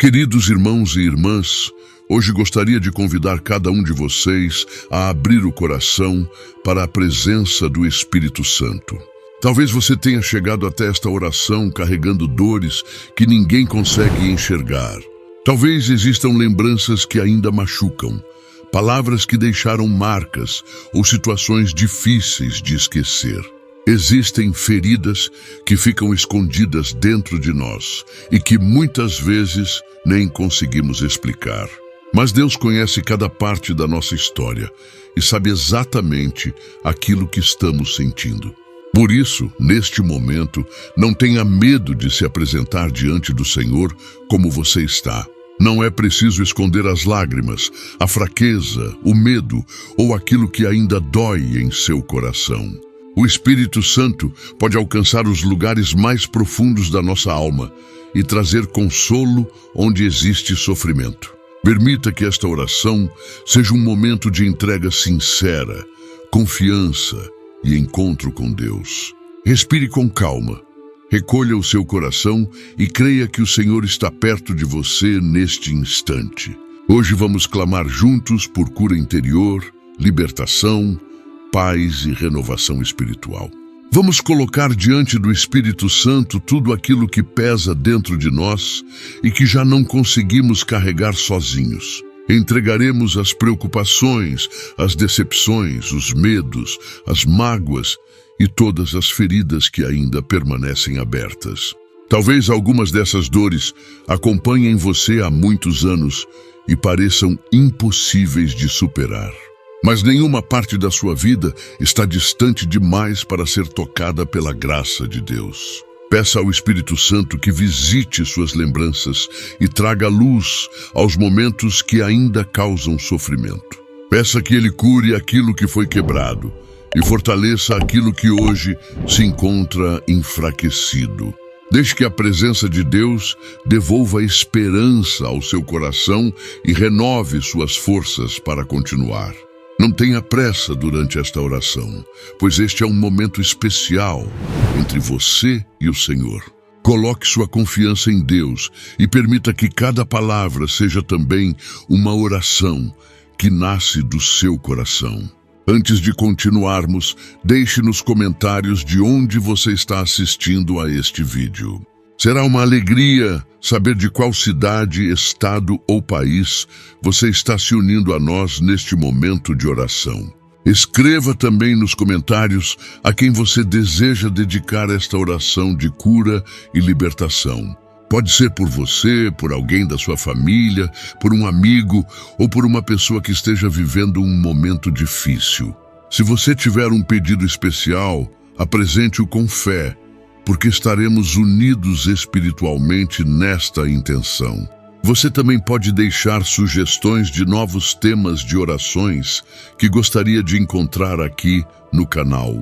Queridos irmãos e irmãs, hoje gostaria de convidar cada um de vocês a abrir o coração para a presença do Espírito Santo. Talvez você tenha chegado até esta oração carregando dores que ninguém consegue enxergar. Talvez existam lembranças que ainda machucam, palavras que deixaram marcas ou situações difíceis de esquecer. Existem feridas que ficam escondidas dentro de nós e que muitas vezes nem conseguimos explicar. Mas Deus conhece cada parte da nossa história e sabe exatamente aquilo que estamos sentindo. Por isso, neste momento, não tenha medo de se apresentar diante do Senhor como você está. Não é preciso esconder as lágrimas, a fraqueza, o medo ou aquilo que ainda dói em seu coração. O Espírito Santo pode alcançar os lugares mais profundos da nossa alma e trazer consolo onde existe sofrimento. Permita que esta oração seja um momento de entrega sincera, confiança e encontro com Deus. Respire com calma, recolha o seu coração e creia que o Senhor está perto de você neste instante. Hoje vamos clamar juntos por cura interior, libertação, paz e renovação espiritual. Vamos colocar diante do Espírito Santo tudo aquilo que pesa dentro de nós e que já não conseguimos carregar sozinhos. Entregaremos as preocupações, as decepções, os medos, as mágoas e todas as feridas que ainda permanecem abertas. Talvez algumas dessas dores acompanhem você há muitos anos e pareçam impossíveis de superar. Mas nenhuma parte da sua vida está distante demais para ser tocada pela graça de Deus. Peça ao Espírito Santo que visite suas lembranças e traga luz aos momentos que ainda causam sofrimento. Peça que Ele cure aquilo que foi quebrado e fortaleça aquilo que hoje se encontra enfraquecido. Deixe que a presença de Deus devolva esperança ao seu coração e renove suas forças para continuar. Não tenha pressa durante esta oração, pois este é um momento especial entre você e o Senhor. Coloque sua confiança em Deus e permita que cada palavra seja também uma oração que nasce do seu coração. Antes de continuarmos, deixe nos comentários de onde você está assistindo a este vídeo. Será uma alegria saber de qual cidade, estado ou país você está se unindo a nós neste momento de oração. Escreva também nos comentários a quem você deseja dedicar esta oração de cura e libertação. Pode ser por você, por alguém da sua família, por um amigo ou por uma pessoa que esteja vivendo um momento difícil. Se você tiver um pedido especial, apresente-o com fé, porque estaremos unidos espiritualmente nesta intenção. Você também pode deixar sugestões de novos temas de orações que gostaria de encontrar aqui no canal.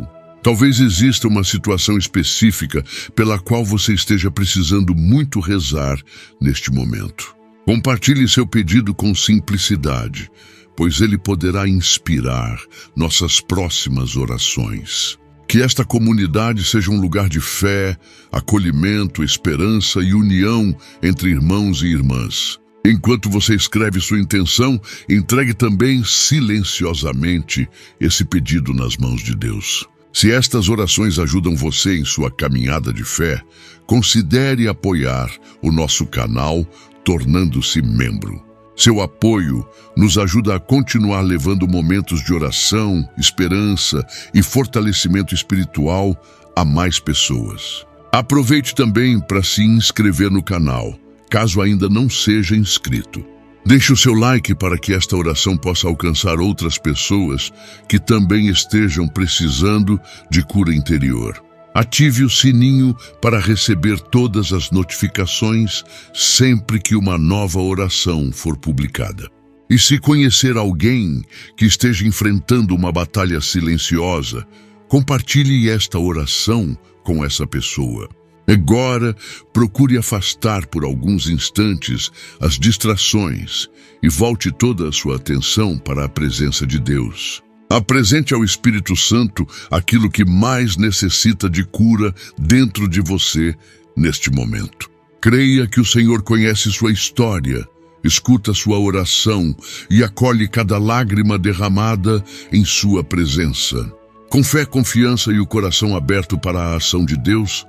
Talvez exista uma situação específica pela qual você esteja precisando muito rezar neste momento. Compartilhe seu pedido com simplicidade, pois ele poderá inspirar nossas próximas orações. Que esta comunidade seja um lugar de fé, acolhimento, esperança e união entre irmãos e irmãs. Enquanto você escreve sua intenção, entregue também silenciosamente esse pedido nas mãos de Deus. Se estas orações ajudam você em sua caminhada de fé, considere apoiar o nosso canal tornando-se membro. Seu apoio nos ajuda a continuar levando momentos de oração, esperança e fortalecimento espiritual a mais pessoas. Aproveite também para se inscrever no canal, caso ainda não seja inscrito. Deixe o seu like para que esta oração possa alcançar outras pessoas que também estejam precisando de cura interior. Ative o sininho para receber todas as notificações sempre que uma nova oração for publicada. E se conhecer alguém que esteja enfrentando uma batalha silenciosa, compartilhe esta oração com essa pessoa. Agora, procure afastar por alguns instantes as distrações e volte toda a sua atenção para a presença de Deus. Apresente ao Espírito Santo aquilo que mais necessita de cura dentro de você neste momento. Creia que o Senhor conhece sua história, escuta sua oração e acolhe cada lágrima derramada em sua presença. Com fé, confiança e o coração aberto para a ação de Deus,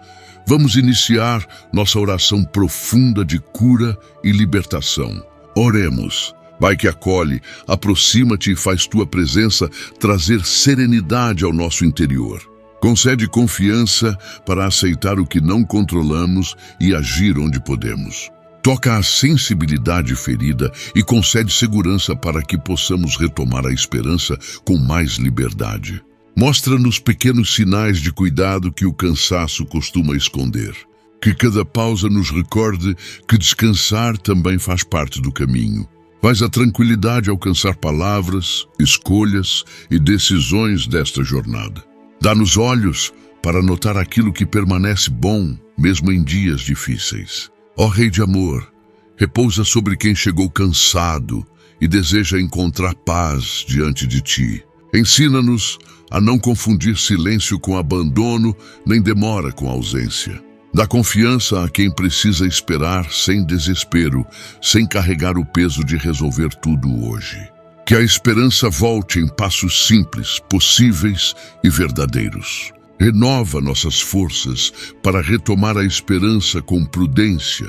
vamos iniciar nossa oração profunda de cura e libertação. Oremos. Pai que acolhe, aproxima-te e faz tua presença trazer serenidade ao nosso interior. Concede confiança para aceitar o que não controlamos e agir onde podemos. Toca a sensibilidade ferida e concede segurança para que possamos retomar a esperança com mais liberdade. Mostra-nos pequenos sinais de cuidado que o cansaço costuma esconder. Que cada pausa nos recorde que descansar também faz parte do caminho. Faz a tranquilidade alcançar palavras, escolhas e decisões desta jornada. Dá-nos olhos para notar aquilo que permanece bom, mesmo em dias difíceis. Ó Rei de amor, repousa sobre quem chegou cansado e deseja encontrar paz diante de ti. Ensina-nos a não confundir silêncio com abandono, nem demora com ausência. Dá confiança a quem precisa esperar sem desespero, sem carregar o peso de resolver tudo hoje. Que a esperança volte em passos simples, possíveis e verdadeiros. Renova nossas forças para retomar a esperança com prudência,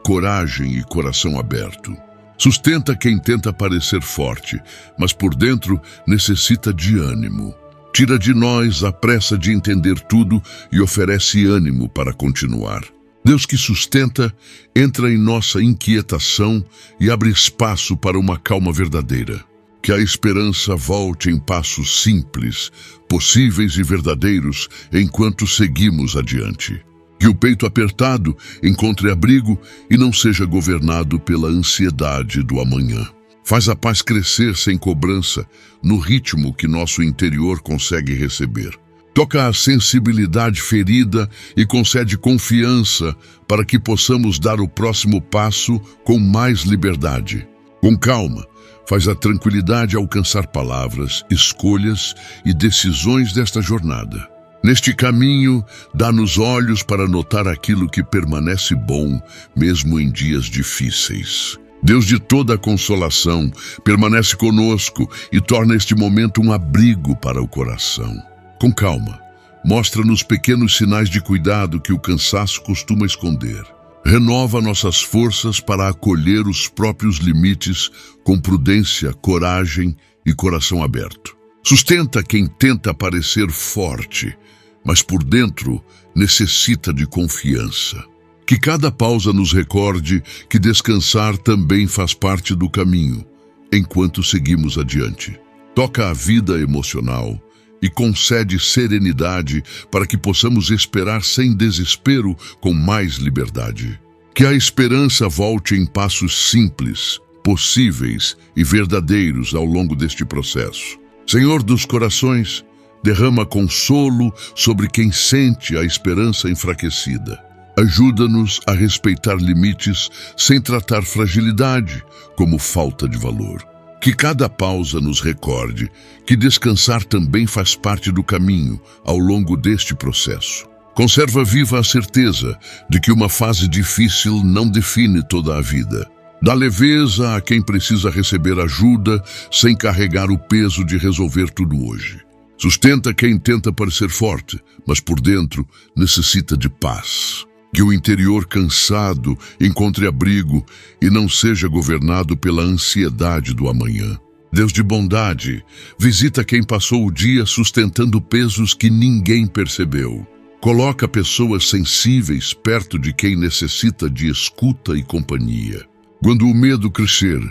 coragem e coração aberto. Sustenta quem tenta parecer forte, mas por dentro necessita de ânimo. Tira de nós a pressa de entender tudo e oferece ânimo para continuar. Deus que sustenta, entra em nossa inquietação e abre espaço para uma calma verdadeira. Que a esperança volte em passos simples, possíveis e verdadeiros enquanto seguimos adiante. Que o peito apertado encontre abrigo e não seja governado pela ansiedade do amanhã. Faz a paz crescer sem cobrança, no ritmo que nosso interior consegue receber. Toca a sensibilidade ferida e concede confiança para que possamos dar o próximo passo com mais liberdade. Com calma, faz a tranquilidade alcançar palavras, escolhas e decisões desta jornada. Neste caminho, dá-nos olhos para notar aquilo que permanece bom, mesmo em dias difíceis. Deus de toda a consolação, permanece conosco e torna este momento um abrigo para o coração. Com calma, mostra-nos pequenos sinais de cuidado que o cansaço costuma esconder. Renova nossas forças para acolher os próprios limites com prudência, coragem e coração aberto. Sustenta quem tenta parecer forte, mas por dentro necessita de confiança. Que cada pausa nos recorde que descansar também faz parte do caminho, enquanto seguimos adiante. Toca a vida emocional e concede serenidade para que possamos esperar sem desespero com mais liberdade. Que a esperança volte em passos simples, possíveis e verdadeiros ao longo deste processo. Senhor dos corações, derrama consolo sobre quem sente a esperança enfraquecida. Ajuda-nos a respeitar limites sem tratar fragilidade como falta de valor. Que cada pausa nos recorde que descansar também faz parte do caminho ao longo deste processo. Conserva viva a certeza de que uma fase difícil não define toda a vida. Dá leveza a quem precisa receber ajuda sem carregar o peso de resolver tudo hoje. Sustenta quem tenta parecer forte, mas por dentro necessita de paz. Que o interior cansado encontre abrigo e não seja governado pela ansiedade do amanhã. Deus de bondade, visita quem passou o dia sustentando pesos que ninguém percebeu. Coloca pessoas sensíveis perto de quem necessita de escuta e companhia. Quando o medo crescer,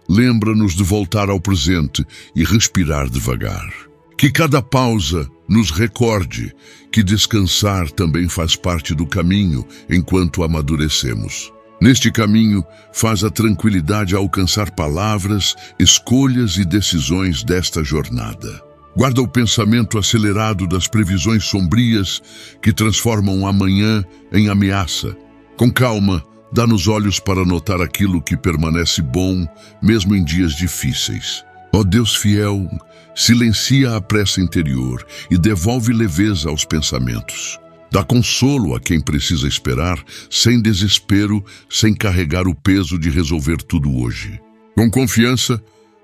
lembra-nos de voltar ao presente e respirar devagar. Que cada pausa nos recorde que descansar também faz parte do caminho enquanto amadurecemos. Neste caminho, faz a tranquilidade alcançar palavras, escolhas e decisões desta jornada. Guarda o pensamento acelerado das previsões sombrias que transformam o amanhã em ameaça. Com calma, dá-nos olhos para notar aquilo que permanece bom, mesmo em dias difíceis. Ó Deus fiel, silencia a pressa interior e devolve leveza aos pensamentos. Dá consolo a quem precisa esperar, sem desespero, sem carregar o peso de resolver tudo hoje. Com confiança,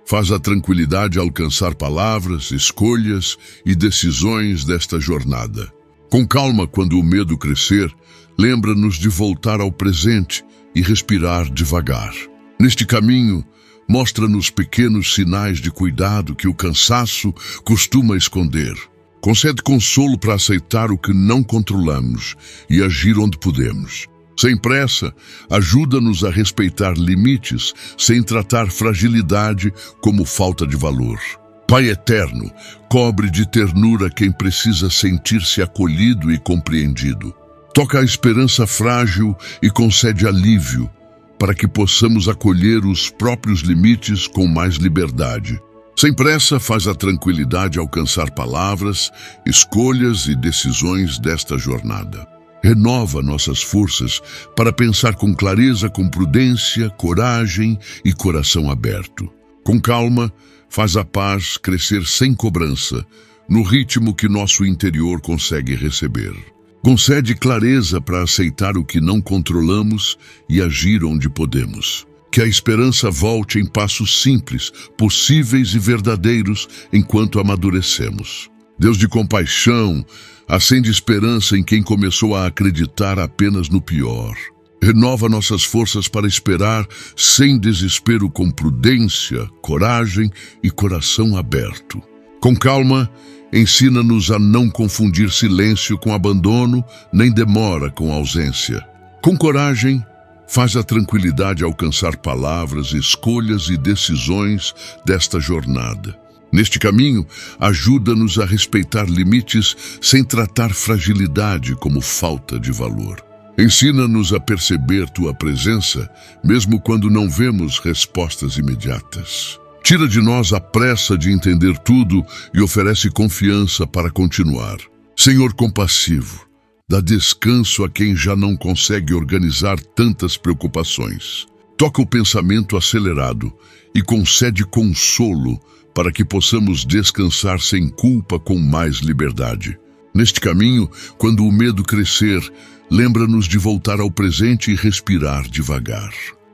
faz a tranquilidade alcançar palavras, escolhas e decisões desta jornada. Com calma, quando o medo crescer, lembra-nos de voltar ao presente e respirar devagar. Neste caminho, mostra-nos pequenos sinais de cuidado que o cansaço costuma esconder. Concede consolo para aceitar o que não controlamos e agir onde podemos. Sem pressa, ajuda-nos a respeitar limites sem tratar fragilidade como falta de valor. Pai eterno, cobre de ternura quem precisa sentir-se acolhido e compreendido. Toca a esperança frágil e concede alívio, para que possamos acolher os próprios limites com mais liberdade. Sem pressa, faz a tranquilidade alcançar palavras, escolhas e decisões desta jornada. Renova nossas forças para pensar com clareza, com prudência, coragem e coração aberto. Com calma, faz a paz crescer sem cobrança, no ritmo que nosso interior consegue receber. Concede clareza para aceitar o que não controlamos e agir onde podemos. Que a esperança volte em passos simples, possíveis e verdadeiros enquanto amadurecemos. Deus de compaixão, acende esperança em quem começou a acreditar apenas no pior. Renova nossas forças para esperar sem desespero, com prudência, coragem e coração aberto. Com calma, ensina-nos a não confundir silêncio com abandono, nem demora com ausência. Com coragem, faz a tranquilidade alcançar palavras, escolhas e decisões desta jornada. Neste caminho, ajuda-nos a respeitar limites sem tratar fragilidade como falta de valor. Ensina-nos a perceber tua presença, mesmo quando não vemos respostas imediatas. Tira de nós a pressa de entender tudo e oferece confiança para continuar. Senhor compassivo, dá descanso a quem já não consegue organizar tantas preocupações. Toca o pensamento acelerado e concede consolo para que possamos descansar sem culpa, com mais liberdade. Neste caminho, quando o medo crescer, lembra-nos de voltar ao presente e respirar devagar.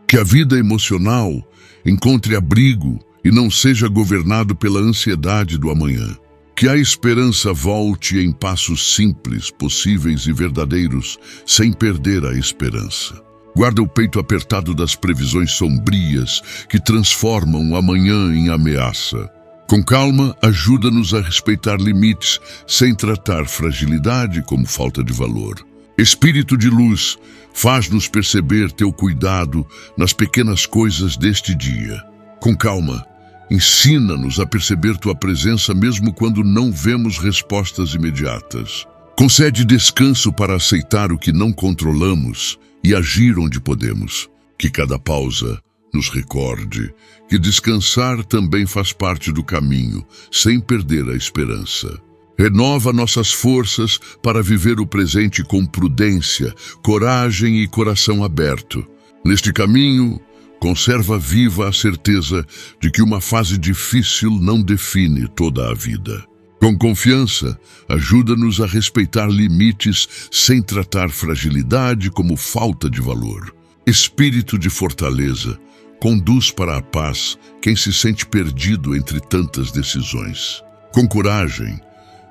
Que a vida emocional encontre abrigo e não seja governado pela ansiedade do amanhã. Que a esperança volte em passos simples, possíveis e verdadeiros, sem perder a esperança. Guarda o peito apertado das previsões sombrias que transformam o amanhã em ameaça. Com calma, ajuda-nos a respeitar limites, sem tratar fragilidade como falta de valor. Espírito de luz, faz-nos perceber teu cuidado nas pequenas coisas deste dia. Com calma, ensina-nos a perceber tua presença mesmo quando não vemos respostas imediatas. Concede descanso para aceitar o que não controlamos e agir onde podemos. Que cada pausa nos recorde que descansar também faz parte do caminho, sem perder a esperança. Renova nossas forças para viver o presente com prudência, coragem e coração aberto. Neste caminho, conserva viva a certeza de que uma fase difícil não define toda a vida. Com confiança, ajuda-nos a respeitar limites sem tratar fragilidade como falta de valor. Espírito de fortaleza, conduz para a paz quem se sente perdido entre tantas decisões. Com coragem,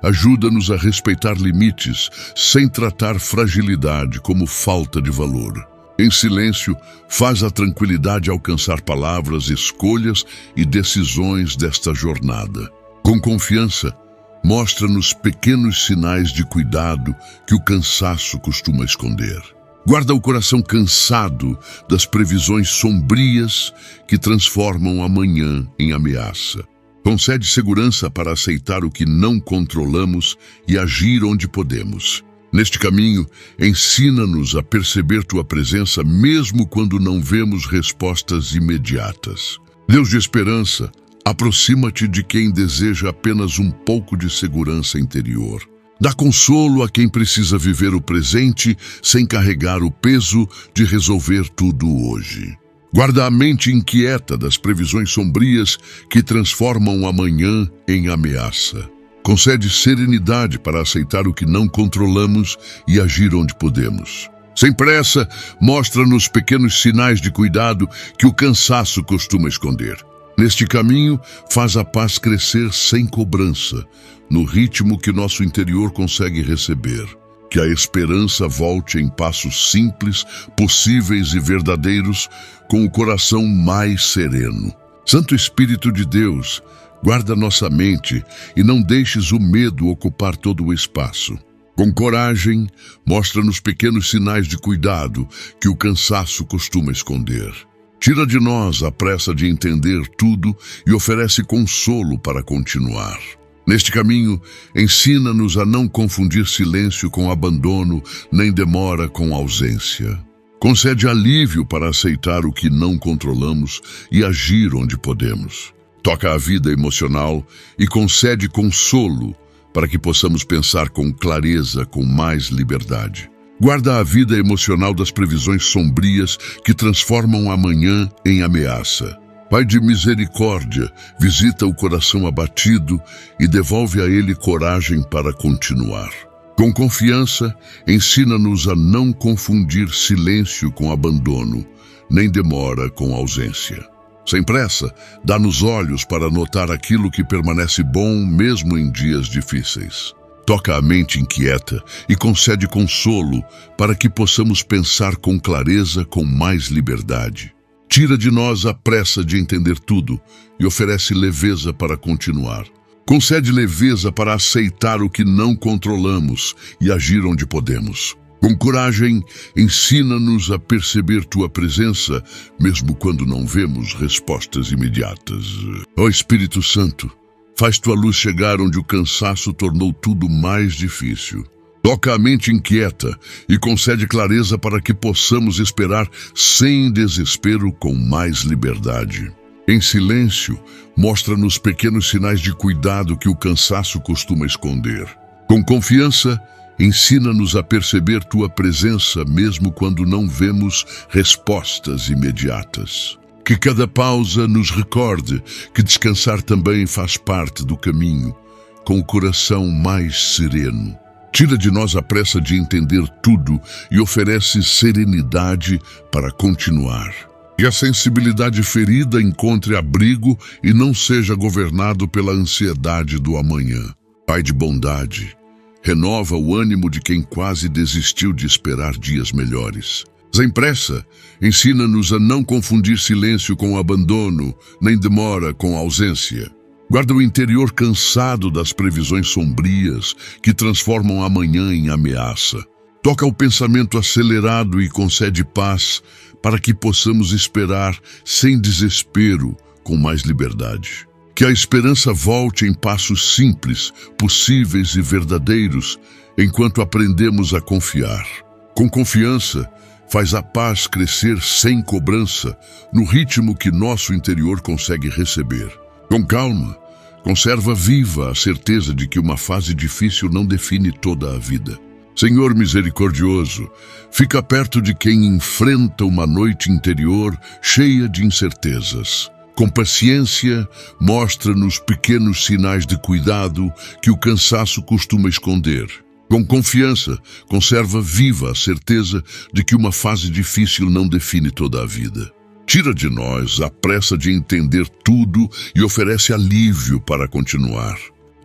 ajuda-nos a respeitar limites sem tratar fragilidade como falta de valor. Em silêncio, faz a tranquilidade alcançar palavras, escolhas e decisões desta jornada. Com confiança, mostra-nos pequenos sinais de cuidado que o cansaço costuma esconder. Guarda o coração cansado das previsões sombrias que transformam amanhã em ameaça. Concede segurança para aceitar o que não controlamos e agir onde podemos. Neste caminho, ensina-nos a perceber tua presença mesmo quando não vemos respostas imediatas. Deus de esperança, aproxima-te de quem deseja apenas um pouco de segurança interior. Dá consolo a quem precisa viver o presente sem carregar o peso de resolver tudo hoje. Guarda a mente inquieta das previsões sombrias que transformam o amanhã em ameaça. Concede serenidade para aceitar o que não controlamos e agir onde podemos. Sem pressa, mostra-nos pequenos sinais de cuidado que o cansaço costuma esconder. Neste caminho, faz a paz crescer sem cobrança, no ritmo que nosso interior consegue receber. Que a esperança volte em passos simples, possíveis e verdadeiros, com o coração mais sereno. Santo Espírito de Deus, guarda nossa mente e não deixes o medo ocupar todo o espaço. Com coragem, mostra-nos pequenos sinais de cuidado que o cansaço costuma esconder. Tira de nós a pressa de entender tudo e oferece consolo para continuar. Neste caminho, ensina-nos a não confundir silêncio com abandono, nem demora com ausência. Concede alívio para aceitar o que não controlamos e agir onde podemos. Toca a vida emocional e concede consolo para que possamos pensar com clareza, com mais liberdade. Guarda a vida emocional das previsões sombrias que transformam amanhã em ameaça. Pai de misericórdia, visita o coração abatido e devolve a ele coragem para continuar. Com confiança, ensina-nos a não confundir silêncio com abandono, nem demora com ausência. Sem pressa, dá-nos olhos para notar aquilo que permanece bom mesmo em dias difíceis. Toca a mente inquieta e concede consolo para que possamos pensar com clareza, com mais liberdade. Tira de nós a pressa de entender tudo e oferece leveza para continuar. Concede leveza para aceitar o que não controlamos e agir onde podemos. Com coragem, ensina-nos a perceber tua presença, mesmo quando não vemos respostas imediatas. Ó Espírito Santo, faz tua luz chegar onde o cansaço tornou tudo mais difícil. Toca a mente inquieta e concede clareza para que possamos esperar sem desespero, com mais liberdade. Em silêncio, mostra-nos pequenos sinais de cuidado que o cansaço costuma esconder. Com confiança, ensina-nos a perceber tua presença mesmo quando não vemos respostas imediatas. Que cada pausa nos recorde que descansar também faz parte do caminho, com o coração mais sereno. Tira de nós a pressa de entender tudo e oferece serenidade para continuar. Que a sensibilidade ferida encontre abrigo e não seja governado pela ansiedade do amanhã. Pai de bondade, renova o ânimo de quem quase desistiu de esperar dias melhores. Sem pressa, ensina-nos a não confundir silêncio com abandono, nem demora com ausência. Guarda o interior cansado das previsões sombrias que transformam amanhã em ameaça. Toca o pensamento acelerado e concede paz para que possamos esperar sem desespero, com mais liberdade. Que a esperança volte em passos simples, possíveis e verdadeiros, enquanto aprendemos a confiar. Com confiança, faz a paz crescer sem cobrança, no ritmo que nosso interior consegue receber. Com calma, conserva viva a certeza de que uma fase difícil não define toda a vida. Senhor misericordioso, fica perto de quem enfrenta uma noite interior cheia de incertezas. Com paciência, mostra-nos pequenos sinais de cuidado que o cansaço costuma esconder. Com confiança, conserva viva a certeza de que uma fase difícil não define toda a vida. Tira de nós a pressa de entender tudo e oferece alívio para continuar.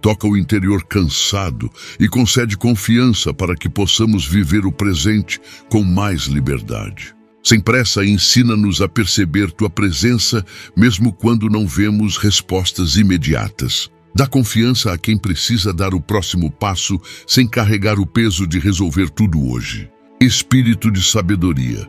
Toca o interior cansado e concede confiança para que possamos viver o presente com mais liberdade. Sem pressa, ensina-nos a perceber tua presença, mesmo quando não vemos respostas imediatas. Dá confiança a quem precisa dar o próximo passo sem carregar o peso de resolver tudo hoje. Espírito de sabedoria,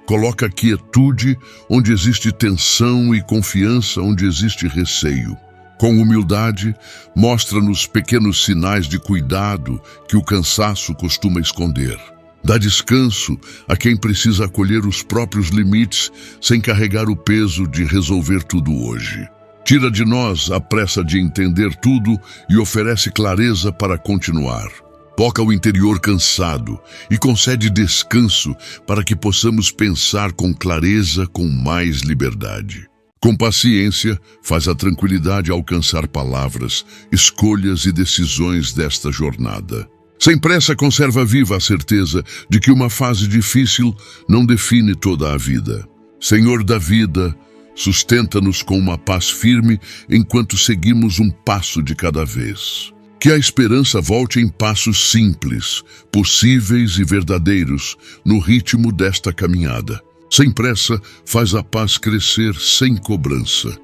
coloca quietude onde existe tensão e confiança onde existe receio. Com humildade, mostra-nos pequenos sinais de cuidado que o cansaço costuma esconder. Dá descanso a quem precisa acolher os próprios limites sem carregar o peso de resolver tudo hoje. Tira de nós a pressa de entender tudo e oferece clareza para continuar. Toca o interior cansado e concede descanso para que possamos pensar com clareza, com mais liberdade. Com paciência, faz a tranquilidade alcançar palavras, escolhas e decisões desta jornada. Sem pressa, conserva viva a certeza de que uma fase difícil não define toda a vida. Senhor da vida, sustenta-nos com uma paz firme enquanto seguimos um passo de cada vez. Que a esperança volte em passos simples, possíveis e verdadeiros no ritmo desta caminhada. Sem pressa, faz a paz crescer sem cobrança,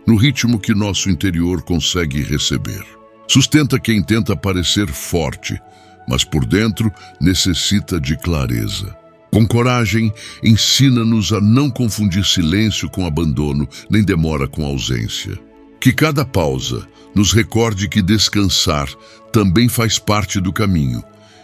no ritmo que nosso interior consegue receber. Sustenta quem tenta parecer forte, mas por dentro necessita de clareza. Com coragem, ensina-nos a não confundir silêncio com abandono, nem demora com ausência. Que cada pausa nos recorde que descansar também faz parte do caminho,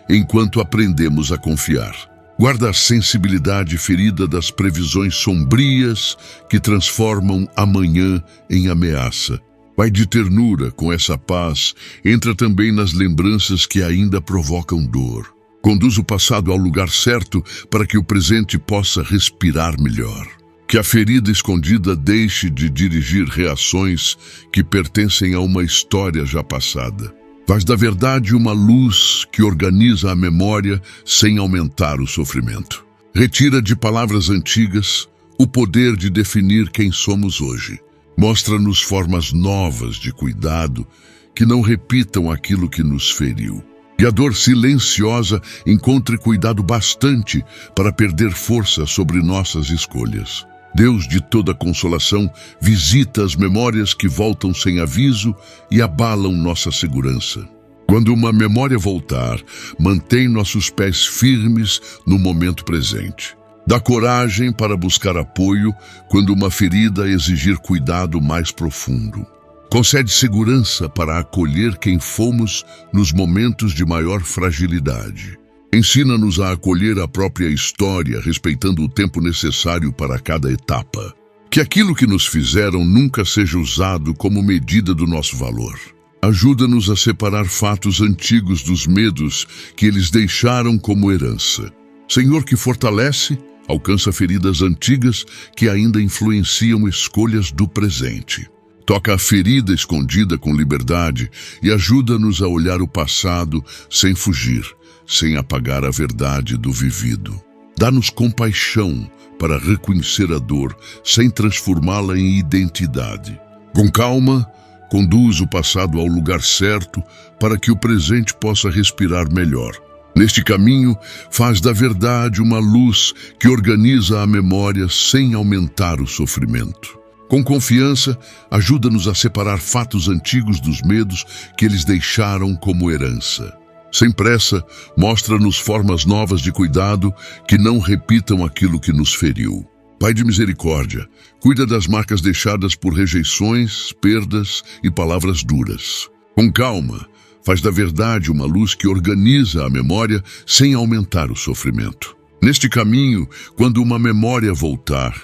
enquanto aprendemos a confiar. Guarda a sensibilidade ferida das previsões sombrias que transformam amanhã em ameaça. Pai de ternura, com essa paz, entra também nas lembranças que ainda provocam dor. Conduz o passado ao lugar certo para que o presente possa respirar melhor. Que a ferida escondida deixe de dirigir reações que pertencem a uma história já passada. Faz da verdade uma luz que organiza a memória sem aumentar o sofrimento. Retira de palavras antigas o poder de definir quem somos hoje. Mostra-nos formas novas de cuidado que não repitam aquilo que nos feriu. Que a dor silenciosa encontre cuidado bastante para perder força sobre nossas escolhas. Deus de toda consolação, visita as memórias que voltam sem aviso e abalam nossa segurança. Quando uma memória voltar, mantém nossos pés firmes no momento presente. Dá coragem para buscar apoio quando uma ferida exigir cuidado mais profundo. Concede segurança para acolher quem fomos nos momentos de maior fragilidade. Ensina-nos a acolher a própria história, respeitando o tempo necessário para cada etapa. Que aquilo que nos fizeram nunca seja usado como medida do nosso valor. Ajuda-nos a separar fatos antigos dos medos que eles deixaram como herança. Senhor que fortalece, alcança feridas antigas que ainda influenciam escolhas do presente. Toca a ferida escondida com liberdade e ajuda-nos a olhar o passado sem fugir, sem apagar a verdade do vivido. Dá-nos compaixão para reconhecer a dor, sem transformá-la em identidade. Com calma, conduz o passado ao lugar certo para que o presente possa respirar melhor. Neste caminho, faz da verdade uma luz que organiza a memória sem aumentar o sofrimento. Com confiança, ajuda-nos a separar fatos antigos dos medos que eles deixaram como herança. Sem pressa, mostra-nos formas novas de cuidado que não repitam aquilo que nos feriu. Pai de misericórdia, cuida das marcas deixadas por rejeições, perdas e palavras duras. Com calma, faz da verdade uma luz que organiza a memória sem aumentar o sofrimento. Neste caminho, quando uma memória voltar,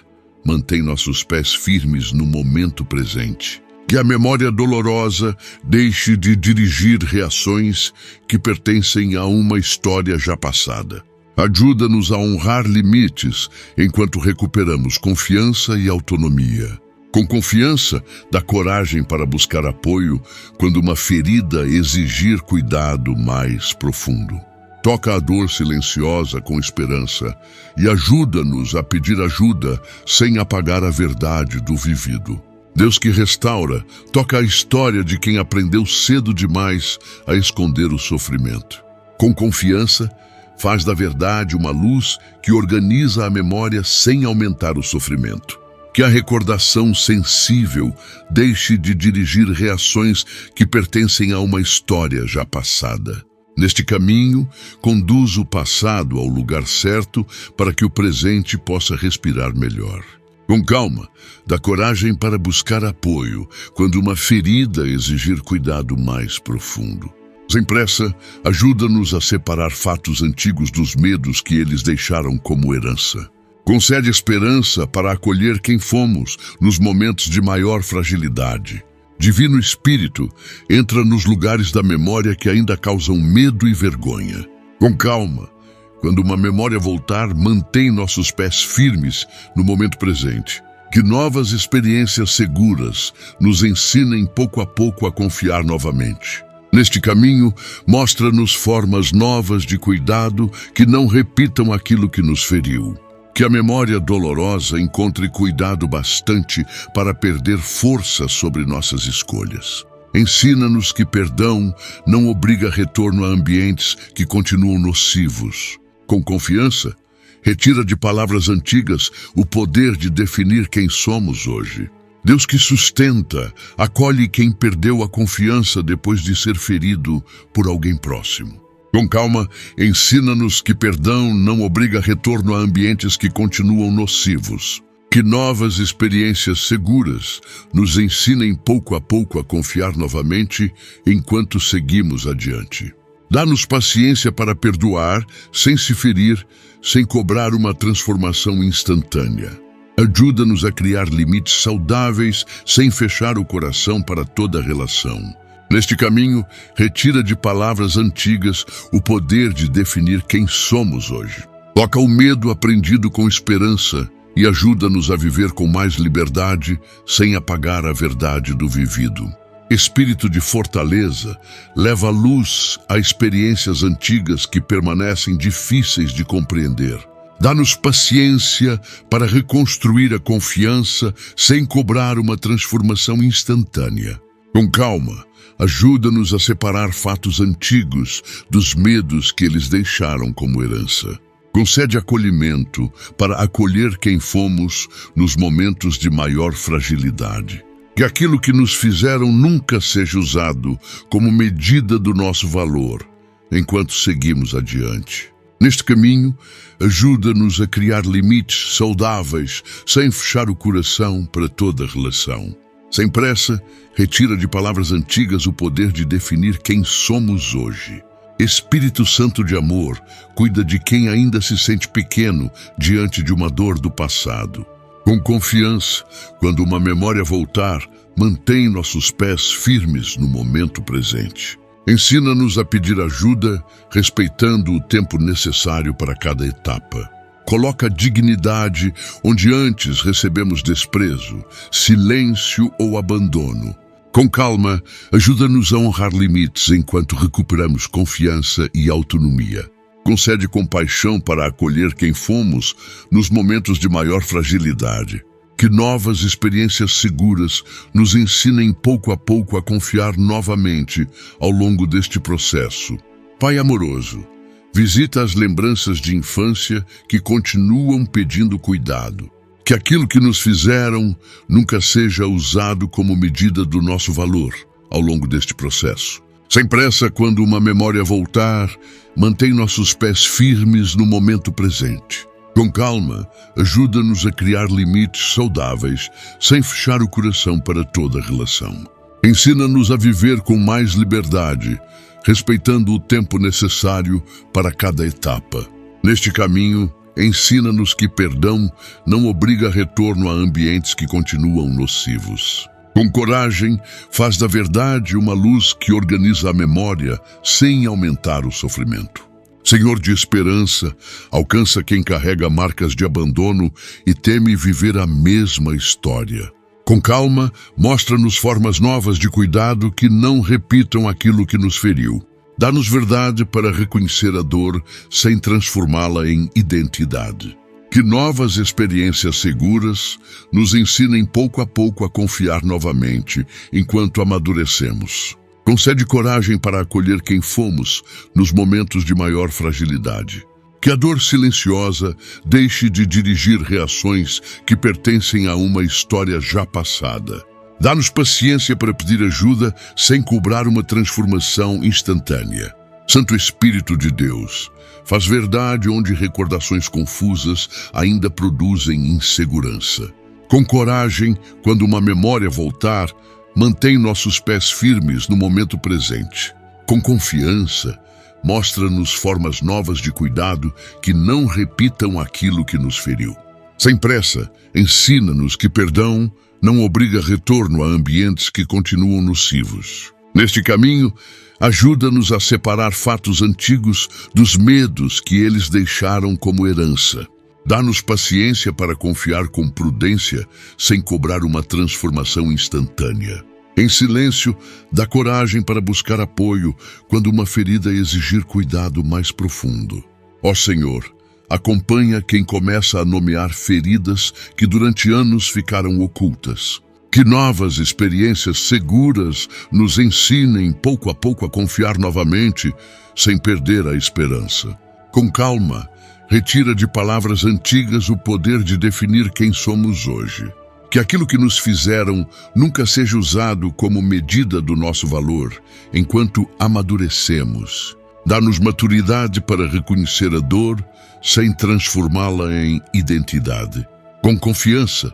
mantém nossos pés firmes no momento presente. Que a memória dolorosa deixe de dirigir reações que pertencem a uma história já passada. Ajuda-nos a honrar limites enquanto recuperamos confiança e autonomia. Com confiança, dá coragem para buscar apoio quando uma ferida exigir cuidado mais profundo. Toca a dor silenciosa com esperança e ajuda-nos a pedir ajuda sem apagar a verdade do vivido. Deus que restaura, toca a história de quem aprendeu cedo demais a esconder o sofrimento. Com confiança, faz da verdade uma luz que organiza a memória sem aumentar o sofrimento. Que a recordação sensível deixe de dirigir reações que pertencem a uma história já passada. Neste caminho, conduz o passado ao lugar certo para que o presente possa respirar melhor. Com calma, dá coragem para buscar apoio quando uma ferida exigir cuidado mais profundo. Sem pressa, ajuda-nos a separar fatos antigos dos medos que eles deixaram como herança. Concede esperança para acolher quem fomos nos momentos de maior fragilidade. Divino Espírito, entra nos lugares da memória que ainda causam medo e vergonha. Com calma, quando uma memória voltar, mantém nossos pés firmes no momento presente. Que novas experiências seguras nos ensinem pouco a pouco a confiar novamente. Neste caminho, mostra-nos formas novas de cuidado que não repitam aquilo que nos feriu. Que a memória dolorosa encontre cuidado bastante para perder força sobre nossas escolhas. Ensina-nos que perdão não obriga retorno a ambientes que continuam nocivos. Com confiança, retira de palavras antigas o poder de definir quem somos hoje. Deus que sustenta, acolhe quem perdeu a confiança depois de ser ferido por alguém próximo. Com calma, ensina-nos que perdão não obriga retorno a ambientes que continuam nocivos. Que novas experiências seguras nos ensinem pouco a pouco a confiar novamente enquanto seguimos adiante. Dá-nos paciência para perdoar, sem se ferir, sem cobrar uma transformação instantânea. Ajuda-nos a criar limites saudáveis, sem fechar o coração para toda relação. Neste caminho, retira de palavras antigas o poder de definir quem somos hoje. Toca o medo aprendido com esperança e ajuda-nos a viver com mais liberdade, sem apagar a verdade do vivido. Espírito de fortaleza, leva a luz a experiências antigas que permanecem difíceis de compreender. Dá-nos paciência para reconstruir a confiança sem cobrar uma transformação instantânea. Com calma, ajuda-nos a separar fatos antigos dos medos que eles deixaram como herança. Concede acolhimento para acolher quem fomos nos momentos de maior fragilidade. Que aquilo que nos fizeram nunca seja usado como medida do nosso valor, enquanto seguimos adiante. Neste caminho, ajuda-nos a criar limites saudáveis, sem fechar o coração para toda relação. Sem pressa, retira de palavras antigas o poder de definir quem somos hoje. Espírito Santo de amor, cuida de quem ainda se sente pequeno diante de uma dor do passado. Com confiança, quando uma memória voltar, mantém nossos pés firmes no momento presente. Ensina-nos a pedir ajuda, respeitando o tempo necessário para cada etapa. Coloca dignidade onde antes recebemos desprezo, silêncio ou abandono. Com calma, ajuda-nos a honrar limites enquanto recuperamos confiança e autonomia. Concede compaixão para acolher quem fomos nos momentos de maior fragilidade. Que novas experiências seguras nos ensinem pouco a pouco a confiar novamente ao longo deste processo. Pai amoroso, visita as lembranças de infância que continuam pedindo cuidado. Que aquilo que nos fizeram nunca seja usado como medida do nosso valor ao longo deste processo. Sem pressa, quando uma memória voltar, mantém nossos pés firmes no momento presente. Com calma, ajuda-nos a criar limites saudáveis, sem fechar o coração para toda relação. Ensina-nos a viver com mais liberdade, respeitando o tempo necessário para cada etapa. Neste caminho, ensina-nos que perdão não obriga retorno a ambientes que continuam nocivos. Com coragem, faz da verdade uma luz que organiza a memória sem aumentar o sofrimento. Senhor de esperança, alcança quem carrega marcas de abandono e teme viver a mesma história. Com calma, mostra-nos formas novas de cuidado que não repitam aquilo que nos feriu. Dá-nos verdade para reconhecer a dor sem transformá-la em identidade. Que novas experiências seguras nos ensinem pouco a pouco a confiar novamente enquanto amadurecemos. Concede coragem para acolher quem fomos nos momentos de maior fragilidade. Que a dor silenciosa deixe de dirigir reações que pertencem a uma história já passada. Dá-nos paciência para pedir ajuda sem cobrar uma transformação instantânea. Santo Espírito de Deus, faz verdade onde recordações confusas ainda produzem insegurança. Com coragem, quando uma memória voltar, mantém nossos pés firmes no momento presente. Com confiança, mostra-nos formas novas de cuidado que não repitam aquilo que nos feriu. Sem pressa, ensina-nos que perdão não obriga retorno a ambientes que continuam nocivos. Neste caminho, ajuda-nos a separar fatos antigos dos medos que eles deixaram como herança. Dá-nos paciência para confiar com prudência, sem cobrar uma transformação instantânea. Em silêncio, dá coragem para buscar apoio quando uma ferida exigir cuidado mais profundo. Ó Senhor, acompanha quem começa a nomear feridas que durante anos ficaram ocultas. Que novas experiências seguras nos ensinem pouco a pouco a confiar novamente, sem perder a esperança. Com calma, retira de palavras antigas o poder de definir quem somos hoje. Que aquilo que nos fizeram nunca seja usado como medida do nosso valor, enquanto amadurecemos. Dá-nos maturidade para reconhecer a dor, sem transformá-la em identidade. Com confiança,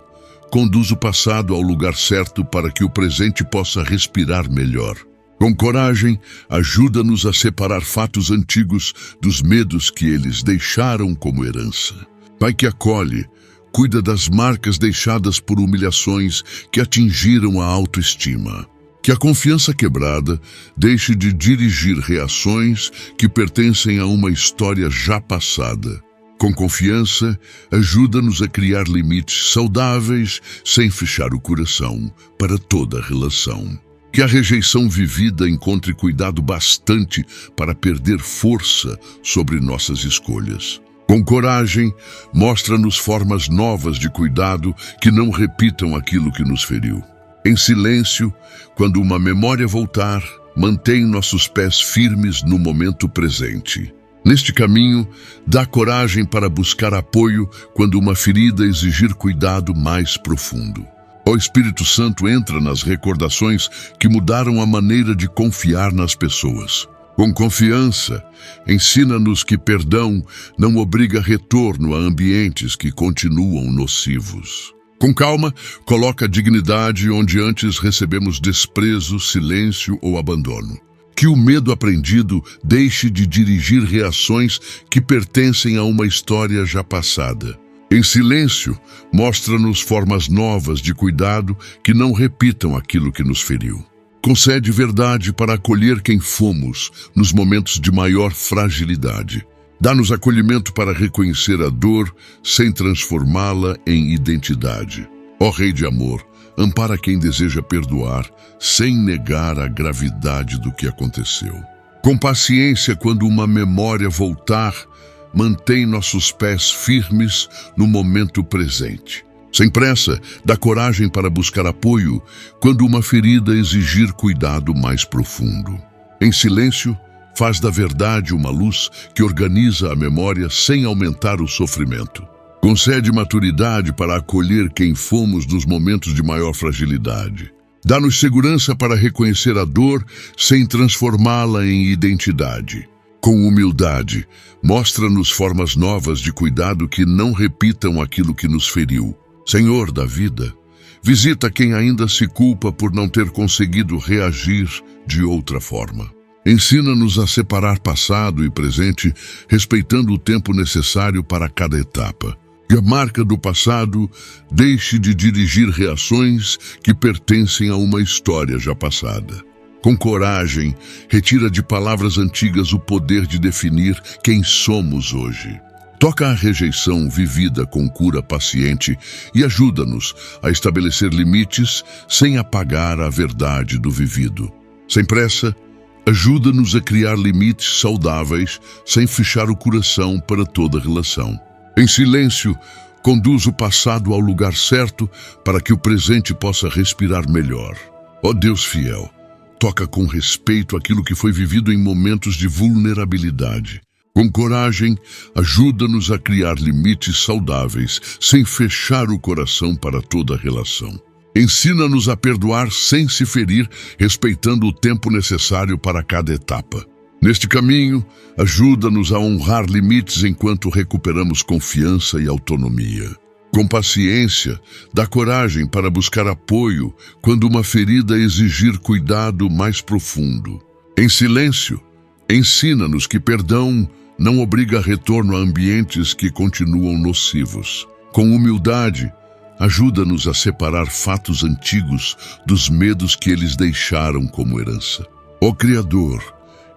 conduz o passado ao lugar certo para que o presente possa respirar melhor. Com coragem, ajuda-nos a separar fatos antigos dos medos que eles deixaram como herança. Pai que acolhe, cuida das marcas deixadas por humilhações que atingiram a autoestima. Que a confiança quebrada deixe de dirigir reações que pertencem a uma história já passada. Com confiança, ajuda-nos a criar limites saudáveis sem fechar o coração para toda relação. Que a rejeição vivida encontre cuidado bastante para perder força sobre nossas escolhas. Com coragem, mostra-nos formas novas de cuidado que não repitam aquilo que nos feriu. Em silêncio, quando uma memória voltar, mantém nossos pés firmes no momento presente. Neste caminho, dá coragem para buscar apoio quando uma ferida exigir cuidado mais profundo. O Espírito Santo entra nas recordações que mudaram a maneira de confiar nas pessoas. Com confiança, ensina-nos que perdão não obriga retorno a ambientes que continuam nocivos. Com calma, coloca a dignidade onde antes recebemos desprezo, silêncio ou abandono. Que o medo aprendido deixe de dirigir reações que pertencem a uma história já passada. Em silêncio, mostra-nos formas novas de cuidado que não repitam aquilo que nos feriu. Concede verdade para acolher quem fomos nos momentos de maior fragilidade. Dá-nos acolhimento para reconhecer a dor sem transformá-la em identidade. Ó Rei de amor, ampara quem deseja perdoar, sem negar a gravidade do que aconteceu. Com paciência, quando uma memória voltar, mantém nossos pés firmes no momento presente. Sem pressa, dá coragem para buscar apoio quando uma ferida exigir cuidado mais profundo. Em silêncio, faz da verdade uma luz que organiza a memória sem aumentar o sofrimento. Concede maturidade para acolher quem fomos nos momentos de maior fragilidade. Dá-nos segurança para reconhecer a dor sem transformá-la em identidade. Com humildade, mostra-nos formas novas de cuidado que não repitam aquilo que nos feriu. Senhor da vida, visita quem ainda se culpa por não ter conseguido reagir de outra forma. Ensina-nos a separar passado e presente, respeitando o tempo necessário para cada etapa. Que a marca do passado deixe de dirigir reações que pertencem a uma história já passada. Com coragem, retira de palavras antigas o poder de definir quem somos hoje. Toca a rejeição vivida com cura paciente e ajuda-nos a estabelecer limites sem apagar a verdade do vivido. Sem pressa, ajuda-nos a criar limites saudáveis sem fechar o coração para toda relação. Em silêncio, conduz o passado ao lugar certo para que o presente possa respirar melhor. Ó Deus fiel, toca com respeito aquilo que foi vivido em momentos de vulnerabilidade. Com coragem, ajuda-nos a criar limites saudáveis, sem fechar o coração para toda relação. Ensina-nos a perdoar sem se ferir, respeitando o tempo necessário para cada etapa. Neste caminho, ajuda-nos a honrar limites enquanto recuperamos confiança e autonomia. Com paciência, dá coragem para buscar apoio quando uma ferida exigir cuidado mais profundo. Em silêncio, ensina-nos que perdão não obriga retorno a ambientes que continuam nocivos. Com humildade, ajuda-nos a separar fatos antigos dos medos que eles deixaram como herança. Ó Criador,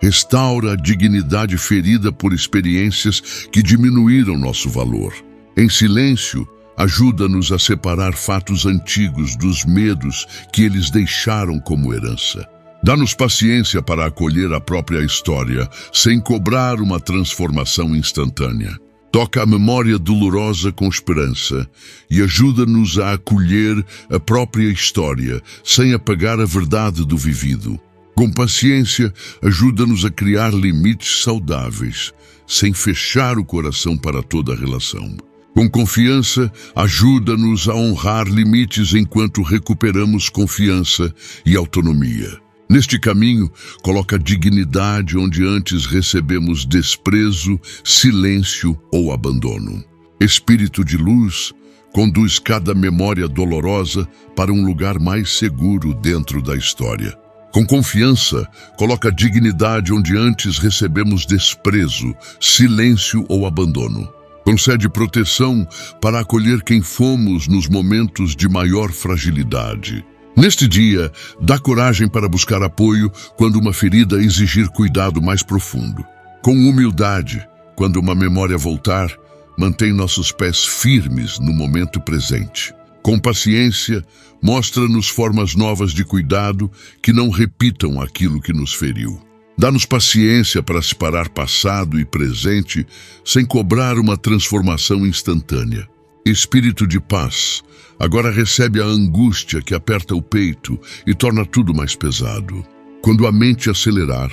restaura a dignidade ferida por experiências que diminuíram nosso valor. Em silêncio, ajuda-nos a separar fatos antigos dos medos que eles deixaram como herança. Dá-nos paciência para acolher a própria história, sem cobrar uma transformação instantânea. Toca a memória dolorosa com esperança e ajuda-nos a acolher a própria história, sem apagar a verdade do vivido. Com paciência, ajuda-nos a criar limites saudáveis, sem fechar o coração para toda a relação. Com confiança, ajuda-nos a honrar limites enquanto recuperamos confiança e autonomia. Neste caminho, coloca dignidade onde antes recebemos desprezo, silêncio ou abandono. Espírito de luz, conduz cada memória dolorosa para um lugar mais seguro dentro da história. Com confiança, coloca dignidade onde antes recebemos desprezo, silêncio ou abandono. Concede proteção para acolher quem fomos nos momentos de maior fragilidade. Neste dia, dá coragem para buscar apoio quando uma ferida exigir cuidado mais profundo. Com humildade, quando uma memória voltar, mantém nossos pés firmes no momento presente. Com paciência, mostra-nos formas novas de cuidado que não repitam aquilo que nos feriu. Dá-nos paciência para separar passado e presente sem cobrar uma transformação instantânea. Espírito de paz, agora recebe a angústia que aperta o peito e torna tudo mais pesado. Quando a mente acelerar,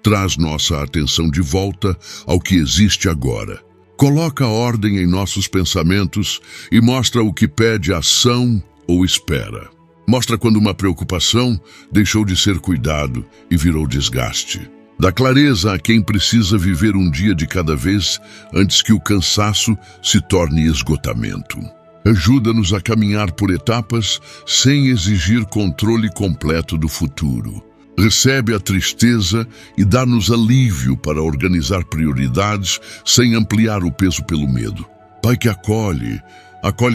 traz nossa atenção de volta ao que existe agora. Coloca ordem em nossos pensamentos e mostra o que pede ação ou espera. Mostra quando uma preocupação deixou de ser cuidado e virou desgaste. Dá clareza a quem precisa viver um dia de cada vez antes que o cansaço se torne esgotamento. Ajuda-nos a caminhar por etapas sem exigir controle completo do futuro. Recebe a tristeza e dá-nos alívio para organizar prioridades sem ampliar o peso pelo medo. Pai que acolhe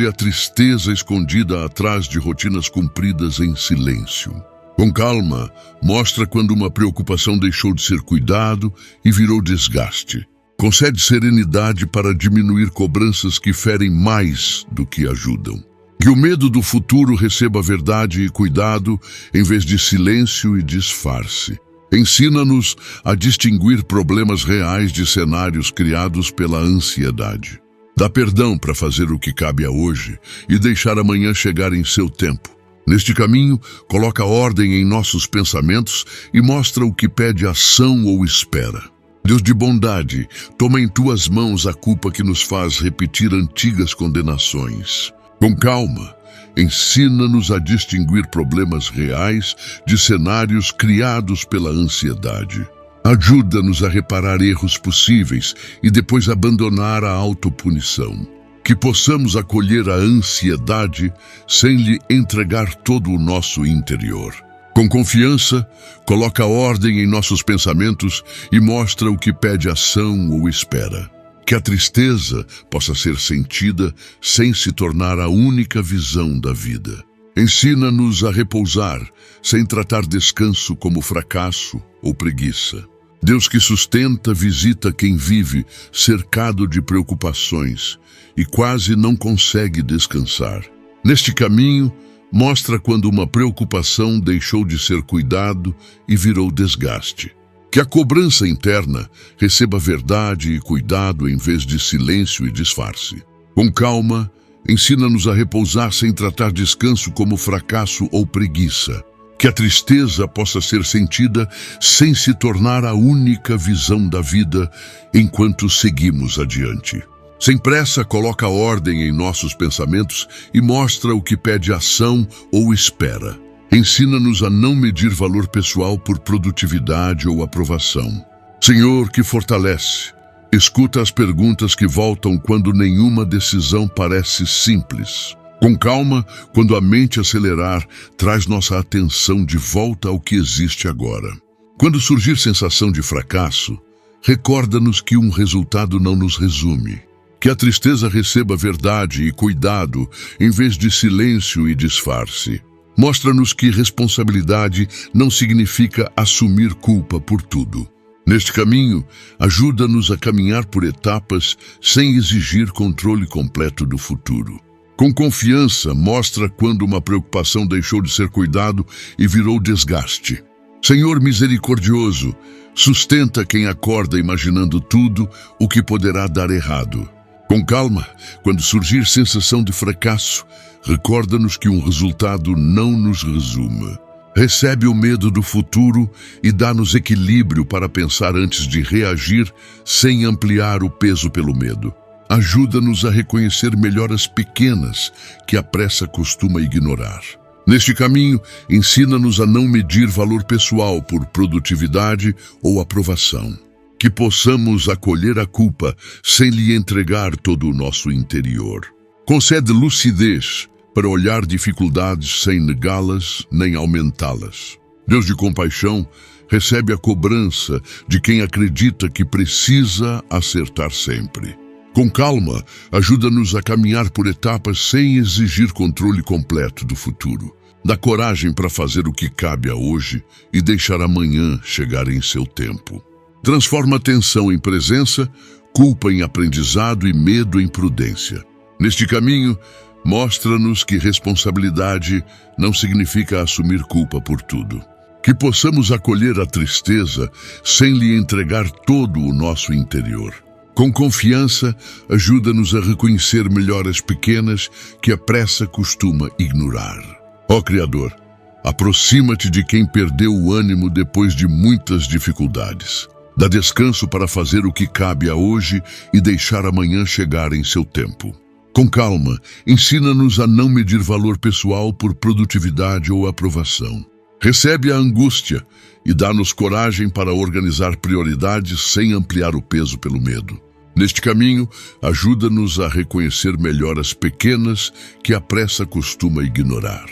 a tristeza escondida atrás de rotinas cumpridas em silêncio. Com calma, mostra quando uma preocupação deixou de ser cuidado e virou desgaste. Concede serenidade para diminuir cobranças que ferem mais do que ajudam. Que o medo do futuro receba verdade e cuidado em vez de silêncio e disfarce. Ensina-nos a distinguir problemas reais de cenários criados pela ansiedade. Dá perdão para fazer o que cabe a hoje e deixar amanhã chegar em seu tempo. Neste caminho, coloca ordem em nossos pensamentos e mostra o que pede ação ou espera. Deus de bondade, toma em tuas mãos a culpa que nos faz repetir antigas condenações. Com calma, ensina-nos a distinguir problemas reais de cenários criados pela ansiedade. Ajuda-nos a reparar erros possíveis e depois abandonar a autopunição. Que possamos acolher a ansiedade sem lhe entregar todo o nosso interior. Com confiança, coloca ordem em nossos pensamentos e mostra o que pede ação ou espera. Que a tristeza possa ser sentida sem se tornar a única visão da vida. Ensina-nos a repousar, sem tratar descanso como fracasso ou preguiça. Deus que sustenta, visita quem vive cercado de preocupações e quase não consegue descansar. Neste caminho, mostra quando uma preocupação deixou de ser cuidado e virou desgaste. Que a cobrança interna receba verdade e cuidado em vez de silêncio e disfarce. Com calma, ensina-nos a repousar sem tratar descanso como fracasso ou preguiça. Que a tristeza possa ser sentida sem se tornar a única visão da vida enquanto seguimos adiante. Sem pressa, coloca ordem em nossos pensamentos e mostra o que pede ação ou espera. Ensina-nos a não medir valor pessoal por produtividade ou aprovação. Senhor, que fortalece, escuta as perguntas que voltam quando nenhuma decisão parece simples. Com calma, quando a mente acelerar, traz nossa atenção de volta ao que existe agora. Quando surgir sensação de fracasso, recorda-nos que um resultado não nos resume. Que a tristeza receba verdade e cuidado em vez de silêncio e disfarce. Mostra-nos que responsabilidade não significa assumir culpa por tudo. Neste caminho, ajuda-nos a caminhar por etapas sem exigir controle completo do futuro. Com confiança, mostra quando uma preocupação deixou de ser cuidado e virou desgaste. Senhor misericordioso, sustenta quem acorda imaginando tudo o que poderá dar errado. Com calma, quando surgir sensação de fracasso, recorda-nos que um resultado não nos resume. Recebe o medo do futuro e dá-nos equilíbrio para pensar antes de reagir sem ampliar o peso pelo medo. Ajuda-nos a reconhecer melhoras pequenas que a pressa costuma ignorar. Neste caminho, ensina-nos a não medir valor pessoal por produtividade ou aprovação. Que possamos acolher a culpa sem lhe entregar todo o nosso interior. Concede lucidez para olhar dificuldades sem negá-las nem aumentá-las. Deus de compaixão recebe a cobrança de quem acredita que precisa acertar sempre. Com calma, ajuda-nos a caminhar por etapas sem exigir controle completo do futuro. Dá coragem para fazer o que cabe a hoje e deixar amanhã chegar em seu tempo. Transforma a tensão em presença, culpa em aprendizado e medo em prudência. Neste caminho, mostra-nos que responsabilidade não significa assumir culpa por tudo. Que possamos acolher a tristeza sem lhe entregar todo o nosso interior. Com confiança, ajuda-nos a reconhecer melhoras pequenas que a pressa costuma ignorar. Ó Criador, aproxima-te de quem perdeu o ânimo depois de muitas dificuldades. Dá descanso para fazer o que cabe a hoje e deixar amanhã chegar em seu tempo. Com calma, ensina-nos a não medir valor pessoal por produtividade ou aprovação. Recebe a angústia e dá-nos coragem para organizar prioridades sem ampliar o peso pelo medo. Neste caminho, ajuda-nos a reconhecer melhoras pequenas que a pressa costuma ignorar.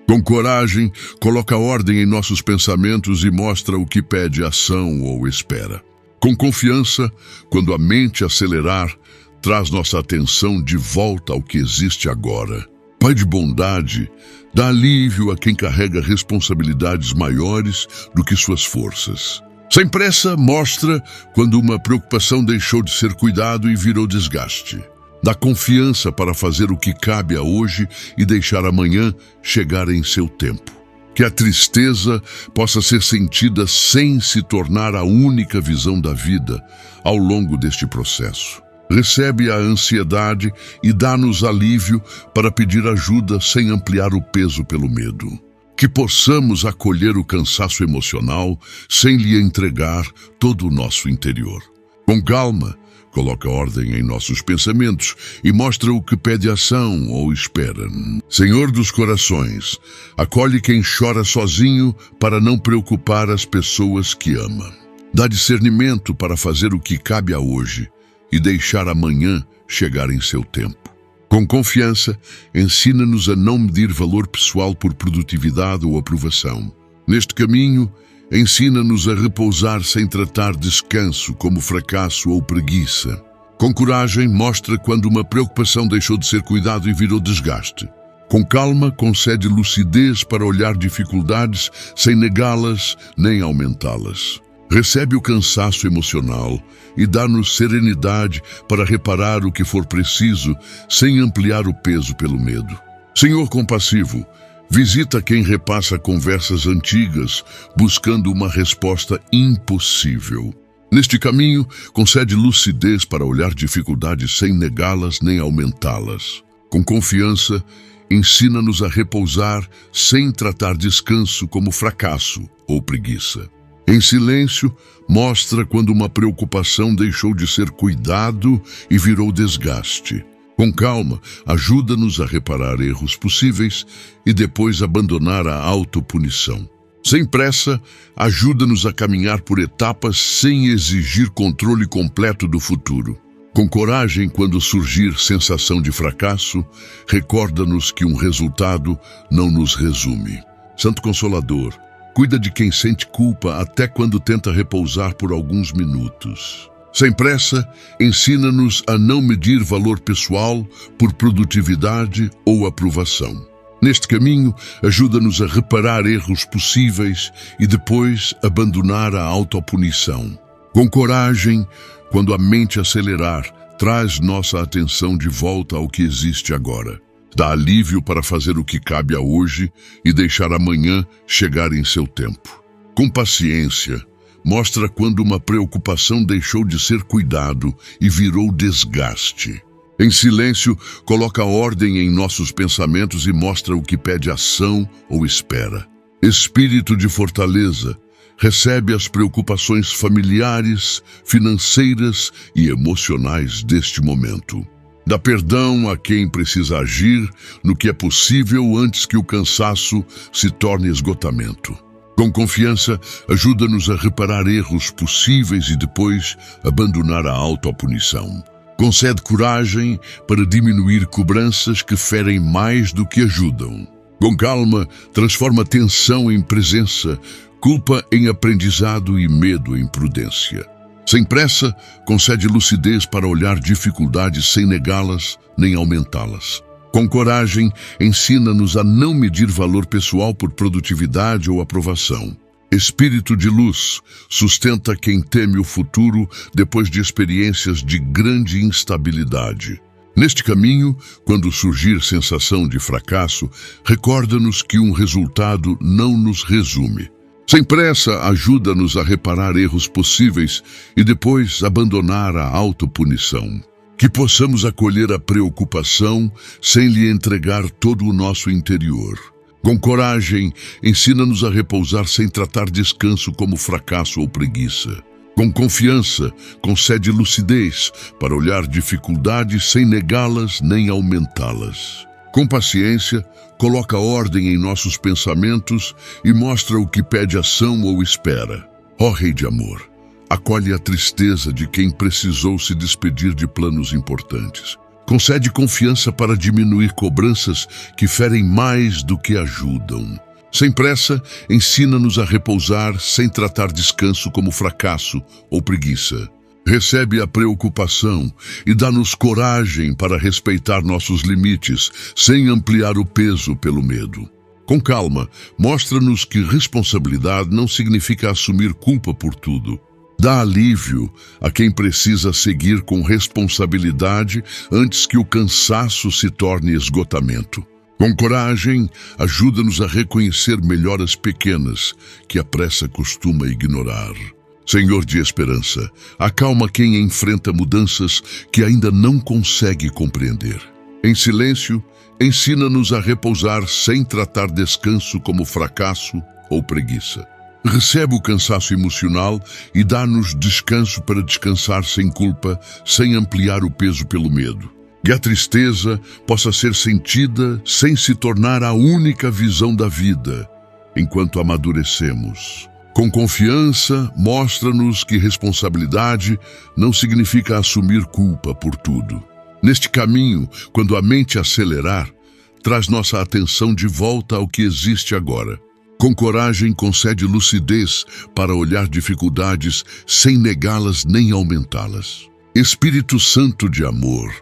Com coragem, coloca ordem em nossos pensamentos e mostra o que pede ação ou espera. Com confiança, quando a mente acelerar, traz nossa atenção de volta ao que existe agora. Pai de bondade, dá alívio a quem carrega responsabilidades maiores do que suas forças. Sem pressa, mostra quando uma preocupação deixou de ser cuidado e virou desgaste. Dá confiança para fazer o que cabe a hoje e deixar amanhã chegar em seu tempo. Que a tristeza possa ser sentida sem se tornar a única visão da vida ao longo deste processo. Recebe a ansiedade e dá-nos alívio para pedir ajuda sem ampliar o peso pelo medo. Que possamos acolher o cansaço emocional sem lhe entregar todo o nosso interior. Com calma, coloca ordem em nossos pensamentos e mostra o que pede ação ou espera. Senhor dos corações, acolhe quem chora sozinho para não preocupar as pessoas que ama. Dá discernimento para fazer o que cabe a hoje e deixar amanhã chegar em seu tempo. Com confiança, ensina-nos a não medir valor pessoal por produtividade ou aprovação. Neste caminho, ensina-nos a repousar sem tratar descanso como fracasso ou preguiça. Com coragem, mostra quando uma preocupação deixou de ser cuidado e virou desgaste. Com calma, concede lucidez para olhar dificuldades sem negá-las nem aumentá-las. Recebe o cansaço emocional e dá-nos serenidade para reparar o que for preciso, sem ampliar o peso pelo medo. Senhor compassivo, visita quem repassa conversas antigas, buscando uma resposta impossível. Neste caminho, concede lucidez para olhar dificuldades sem negá-las nem aumentá-las. Com confiança, ensina-nos a repousar sem tratar descanso como fracasso ou preguiça. Em silêncio, mostra quando uma preocupação deixou de ser cuidado e virou desgaste. Com calma, ajuda-nos a reparar erros possíveis e depois abandonar a autopunição. Sem pressa, ajuda-nos a caminhar por etapas sem exigir controle completo do futuro. Com coragem, quando surgir sensação de fracasso, recorda-nos que um resultado não nos resume. Santo Consolador, cuida de quem sente culpa até quando tenta repousar por alguns minutos. Sem pressa, ensina-nos a não medir valor pessoal por produtividade ou aprovação. Neste caminho, ajuda-nos a reparar erros possíveis e depois abandonar a autopunição. Com coragem, quando a mente acelerar, traz nossa atenção de volta ao que existe agora. Dá alívio para fazer o que cabe a hoje e deixar amanhã chegar em seu tempo. Com paciência, mostra quando uma preocupação deixou de ser cuidado e virou desgaste. Em silêncio, coloca ordem em nossos pensamentos e mostra o que pede ação ou espera. Espírito de fortaleza, recebe as preocupações familiares, financeiras e emocionais deste momento. Dá perdão a quem precisa agir no que é possível antes que o cansaço se torne esgotamento. Com confiança, ajuda-nos a reparar erros possíveis e depois abandonar a autopunição. Concede coragem para diminuir cobranças que ferem mais do que ajudam. Com calma, transforma tensão em presença, culpa em aprendizado e medo em prudência. Sem pressa, concede lucidez para olhar dificuldades sem negá-las nem aumentá-las. Com coragem, ensina-nos a não medir valor pessoal por produtividade ou aprovação. Espírito de luz, sustenta quem teme o futuro depois de experiências de grande instabilidade. Neste caminho, quando surgir sensação de fracasso, recorda-nos que um resultado não nos resume. Sem pressa, ajuda-nos a reparar erros possíveis e depois abandonar a autopunição. Que possamos acolher a preocupação sem lhe entregar todo o nosso interior. Com coragem, ensina-nos a repousar sem tratar descanso como fracasso ou preguiça. Com confiança, concede lucidez para olhar dificuldades sem negá-las nem aumentá-las. Com paciência, coloca ordem em nossos pensamentos e mostra o que pede ação ou espera. Ó Rei de amor, acolhe a tristeza de quem precisou se despedir de planos importantes. Concede confiança para diminuir cobranças que ferem mais do que ajudam. Sem pressa, ensina-nos a repousar sem tratar descanso como fracasso ou preguiça. Recebe a preocupação e dá-nos coragem para respeitar nossos limites, sem ampliar o peso pelo medo. Com calma, mostra-nos que responsabilidade não significa assumir culpa por tudo. Dá alívio a quem precisa seguir com responsabilidade antes que o cansaço se torne esgotamento. Com coragem, ajuda-nos a reconhecer melhoras pequenas que a pressa costuma ignorar. Senhor de esperança, acalma quem enfrenta mudanças que ainda não consegue compreender. Em silêncio, ensina-nos a repousar sem tratar descanso como fracasso ou preguiça. Recebe o cansaço emocional e dá-nos descanso para descansar sem culpa, sem ampliar o peso pelo medo. Que a tristeza possa ser sentida sem se tornar a única visão da vida, enquanto amadurecemos. Com confiança, mostra-nos que responsabilidade não significa assumir culpa por tudo. Neste caminho, quando a mente acelerar, traz nossa atenção de volta ao que existe agora. Com coragem, concede lucidez para olhar dificuldades sem negá-las nem aumentá-las. Espírito Santo de amor,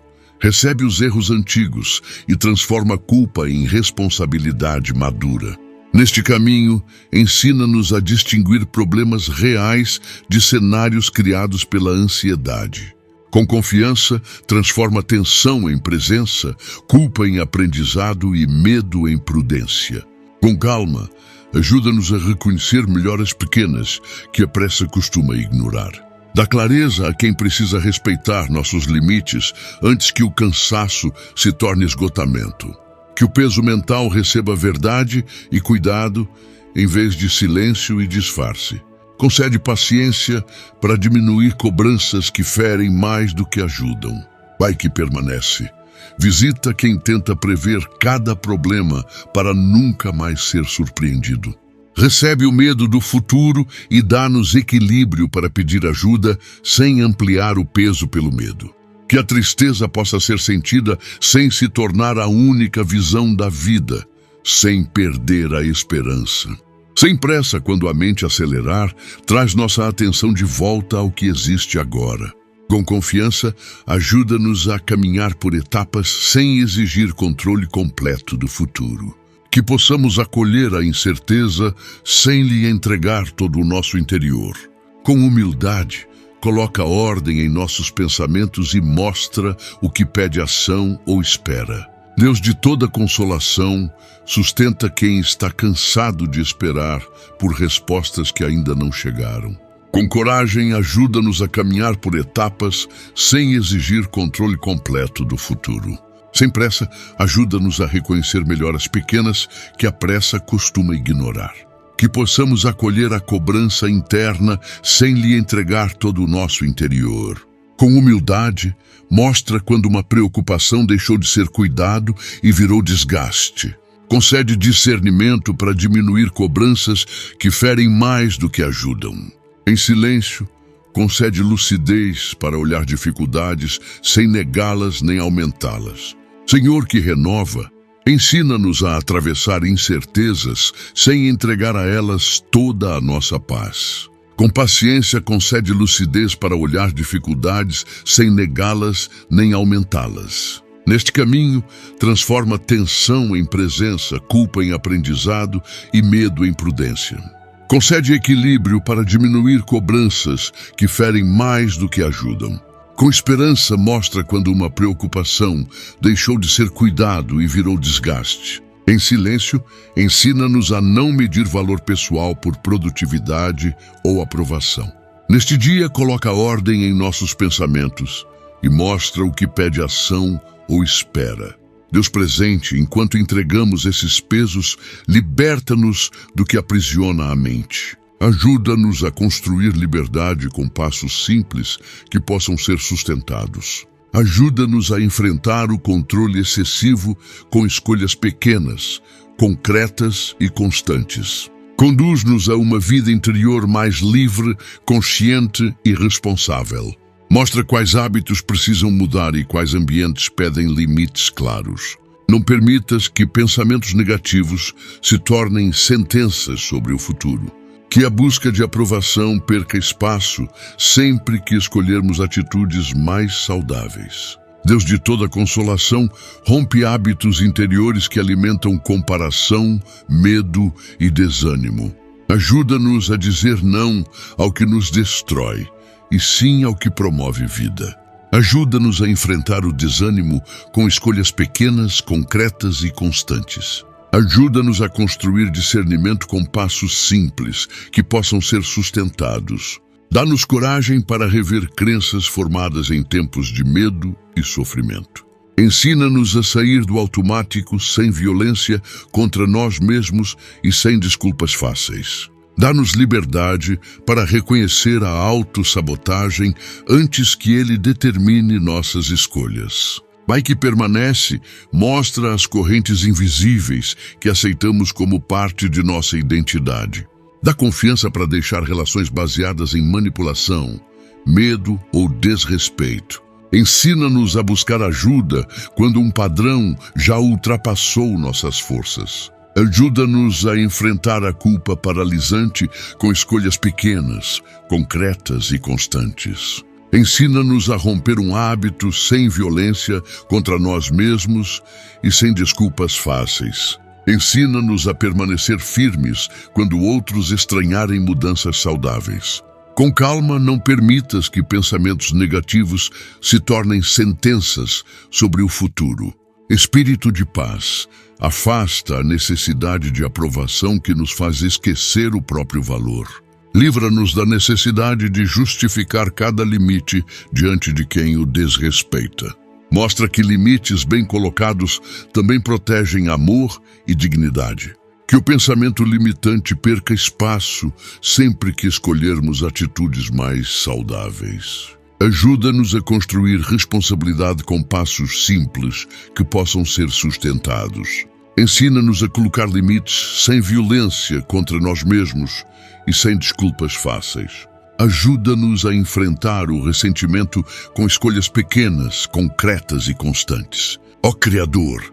recebe os erros antigos e transforma a culpa em responsabilidade madura. Neste caminho, ensina-nos a distinguir problemas reais de cenários criados pela ansiedade. Com confiança, transforma tensão em presença, culpa em aprendizado e medo em prudência. Com calma, ajuda-nos a reconhecer melhoras pequenas que a pressa costuma ignorar. Dá clareza a quem precisa respeitar nossos limites antes que o cansaço se torne esgotamento. Que o peso mental receba verdade e cuidado em vez de silêncio e disfarce. Concede paciência para diminuir cobranças que ferem mais do que ajudam. Pai que permanece, visita quem tenta prever cada problema para nunca mais ser surpreendido. Recebe o medo do futuro e dá-nos equilíbrio para pedir ajuda sem ampliar o peso pelo medo. Que a tristeza possa ser sentida sem se tornar a única visão da vida, sem perder a esperança. Sem pressa, quando a mente acelerar, traz nossa atenção de volta ao que existe agora. Com confiança, ajuda-nos a caminhar por etapas sem exigir controle completo do futuro. Que possamos acolher a incerteza sem lhe entregar todo o nosso interior. Com humildade, coloca ordem em nossos pensamentos e mostra o que pede ação ou espera. Deus de toda consolação sustenta quem está cansado de esperar por respostas que ainda não chegaram. Com coragem, ajuda-nos a caminhar por etapas sem exigir controle completo do futuro. Sem pressa, ajuda-nos a reconhecer melhoras pequenas que a pressa costuma ignorar. Que possamos acolher a cobrança interna sem lhe entregar todo o nosso interior. Com humildade, mostra quando uma preocupação deixou de ser cuidado e virou desgaste. Concede discernimento para diminuir cobranças que ferem mais do que ajudam. Em silêncio, concede lucidez para olhar dificuldades sem negá-las nem aumentá-las. Senhor que renova, ensina-nos a atravessar incertezas sem entregar a elas toda a nossa paz. Com paciência, concede lucidez para olhar dificuldades sem negá-las nem aumentá-las. Neste caminho, transforma tensão em presença, culpa em aprendizado e medo em prudência. Concede equilíbrio para diminuir cobranças que ferem mais do que ajudam. Com esperança, mostra quando uma preocupação deixou de ser cuidado e virou desgaste. Em silêncio, ensina-nos a não medir valor pessoal por produtividade ou aprovação. Neste dia, coloca ordem em nossos pensamentos e mostra o que pede ação ou espera. Deus presente, enquanto entregamos esses pesos, liberta-nos do que aprisiona a mente. Ajuda-nos a construir liberdade com passos simples que possam ser sustentados. Ajuda-nos a enfrentar o controle excessivo com escolhas pequenas, concretas e constantes. Conduz-nos a uma vida interior mais livre, consciente e responsável. Mostra quais hábitos precisam mudar e quais ambientes pedem limites claros. Não permitas que pensamentos negativos se tornem sentenças sobre o futuro. Que a busca de aprovação perca espaço sempre que escolhermos atitudes mais saudáveis. Deus de toda consolação, rompe hábitos interiores que alimentam comparação, medo e desânimo. Ajuda-nos a dizer não ao que nos destrói e sim ao que promove vida. Ajuda-nos a enfrentar o desânimo com escolhas pequenas, concretas e constantes. Ajuda-nos a construir discernimento com passos simples que possam ser sustentados. Dá-nos coragem para rever crenças formadas em tempos de medo e sofrimento. Ensina-nos a sair do automático sem violência contra nós mesmos e sem desculpas fáceis. Dá-nos liberdade para reconhecer a autossabotagem antes que ele determine nossas escolhas. Pai que permanece, mostra as correntes invisíveis que aceitamos como parte de nossa identidade. Dá confiança para deixar relações baseadas em manipulação, medo ou desrespeito. Ensina-nos a buscar ajuda quando um padrão já ultrapassou nossas forças. Ajuda-nos a enfrentar a culpa paralisante com escolhas pequenas, concretas e constantes. Ensina-nos a romper um hábito sem violência contra nós mesmos e sem desculpas fáceis. Ensina-nos a permanecer firmes quando outros estranharem mudanças saudáveis. Com calma, não permitas que pensamentos negativos se tornem sentenças sobre o futuro. Espírito de paz, afasta a necessidade de aprovação que nos faz esquecer o próprio valor. Livra-nos da necessidade de justificar cada limite diante de quem o desrespeita. Mostra que limites bem colocados também protegem amor e dignidade. Que o pensamento limitante perca espaço sempre que escolhermos atitudes mais saudáveis. Ajuda-nos a construir responsabilidade com passos simples que possam ser sustentados. Ensina-nos a colocar limites sem violência contra nós mesmos e sem desculpas fáceis. Ajuda-nos a enfrentar o ressentimento com escolhas pequenas, concretas e constantes. Ó Criador,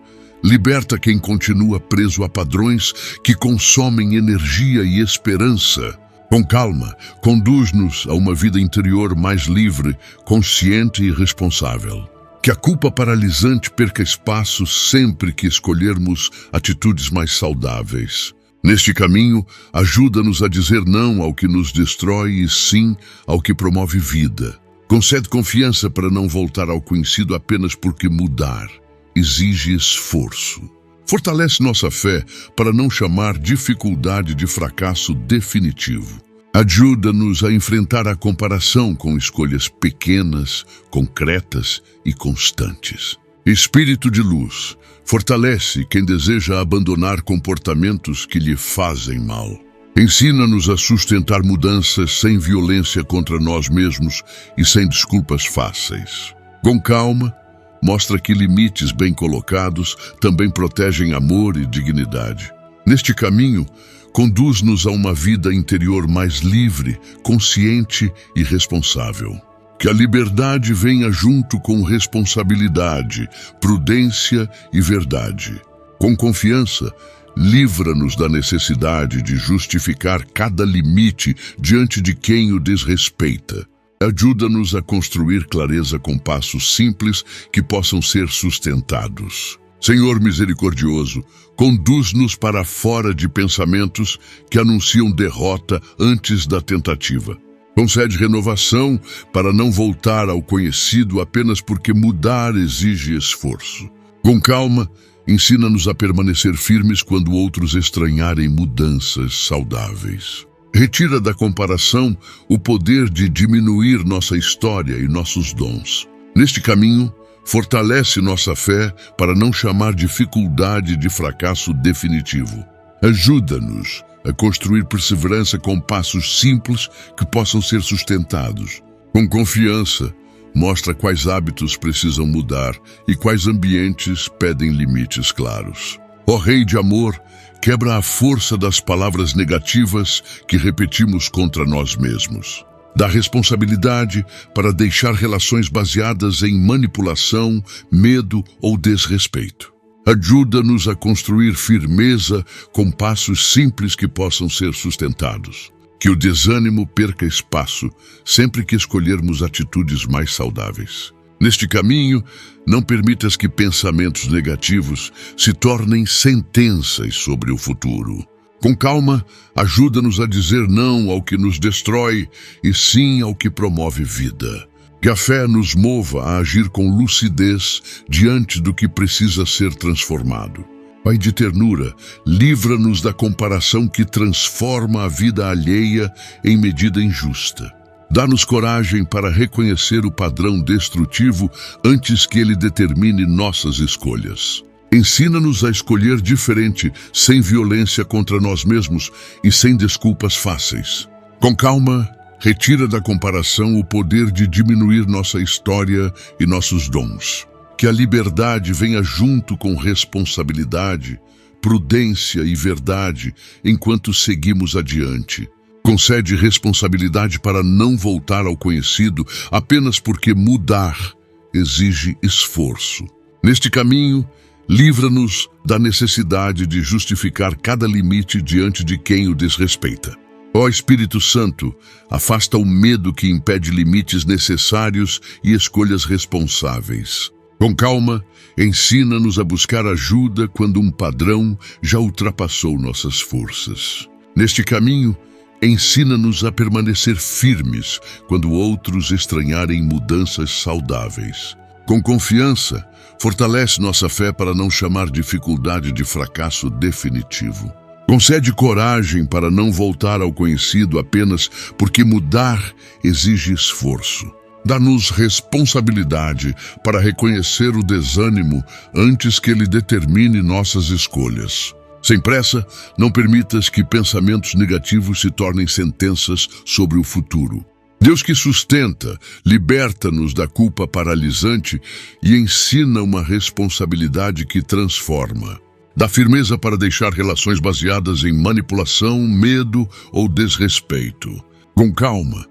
liberta quem continua preso a padrões que consomem energia e esperança. Com calma, conduz-nos a uma vida interior mais livre, consciente e responsável. Que a culpa paralisante perca espaço sempre que escolhermos atitudes mais saudáveis. Neste caminho, ajuda-nos a dizer não ao que nos destrói e sim ao que promove vida. Concede confiança para não voltar ao conhecido apenas porque mudar exige esforço. Fortalece nossa fé para não chamar dificuldade de fracasso definitivo. Ajuda-nos a enfrentar a comparação com escolhas pequenas, concretas e constantes. Espírito de luz, fortalece quem deseja abandonar comportamentos que lhe fazem mal. Ensina-nos a sustentar mudanças sem violência contra nós mesmos e sem desculpas fáceis. Com calma, mostra que limites bem colocados também protegem amor e dignidade. Neste caminho, conduz-nos a uma vida interior mais livre, consciente e responsável. Que a liberdade venha junto com responsabilidade, prudência e verdade. Com confiança, livra-nos da necessidade de justificar cada limite diante de quem o desrespeita. Ajuda-nos a construir clareza com passos simples que possam ser sustentados. Senhor misericordioso, conduz-nos para fora de pensamentos que anunciam derrota antes da tentativa. Concede renovação para não voltar ao conhecido apenas porque mudar exige esforço. Com calma, ensina-nos a permanecer firmes quando outros estranharem mudanças saudáveis. Retira da comparação o poder de diminuir nossa história e nossos dons. Neste caminho, fortalece nossa fé para não chamar dificuldade de fracasso definitivo. Ajuda-nos a construir perseverança com passos simples que possam ser sustentados. Com confiança, mostra quais hábitos precisam mudar e quais ambientes pedem limites claros. Ó Rei de amor, quebra a força das palavras negativas que repetimos contra nós mesmos. Dá responsabilidade para deixar relações baseadas em manipulação, medo ou desrespeito. Ajuda-nos a construir firmeza com passos simples que possam ser sustentados. Que o desânimo perca espaço sempre que escolhermos atitudes mais saudáveis. Neste caminho, não permitas que pensamentos negativos se tornem sentenças sobre o futuro. Com calma, ajuda-nos a dizer não ao que nos destrói e sim ao que promove vida. Que a fé nos mova a agir com lucidez diante do que precisa ser transformado. Pai de ternura, livra-nos da comparação que transforma a vida alheia em medida injusta. Dá-nos coragem para reconhecer o padrão destrutivo antes que ele determine nossas escolhas. Ensina-nos a escolher diferente, sem violência contra nós mesmos e sem desculpas fáceis. Com calma, retira da comparação o poder de diminuir nossa história e nossos dons. Que a liberdade venha junto com responsabilidade, prudência e verdade enquanto seguimos adiante. Concede responsabilidade para não voltar ao conhecido apenas porque mudar exige esforço. Neste caminho, livra-nos da necessidade de justificar cada limite diante de quem o desrespeita. Ó Espírito Santo, afasta o medo que impede limites necessários e escolhas responsáveis. Com calma, ensina-nos a buscar ajuda quando um padrão já ultrapassou nossas forças. Neste caminho, ensina-nos a permanecer firmes quando outros estranharem mudanças saudáveis. Com confiança, fortalece nossa fé para não chamar dificuldade de fracasso definitivo. Concede coragem para não voltar ao conhecido apenas porque mudar exige esforço. Dá-nos responsabilidade para reconhecer o desânimo antes que ele determine nossas escolhas. Sem pressa, não permitas que pensamentos negativos se tornem sentenças sobre o futuro. Deus que sustenta, liberta-nos da culpa paralisante e ensina uma responsabilidade que transforma. Dá firmeza para deixar relações baseadas em manipulação, medo ou desrespeito. Com calma,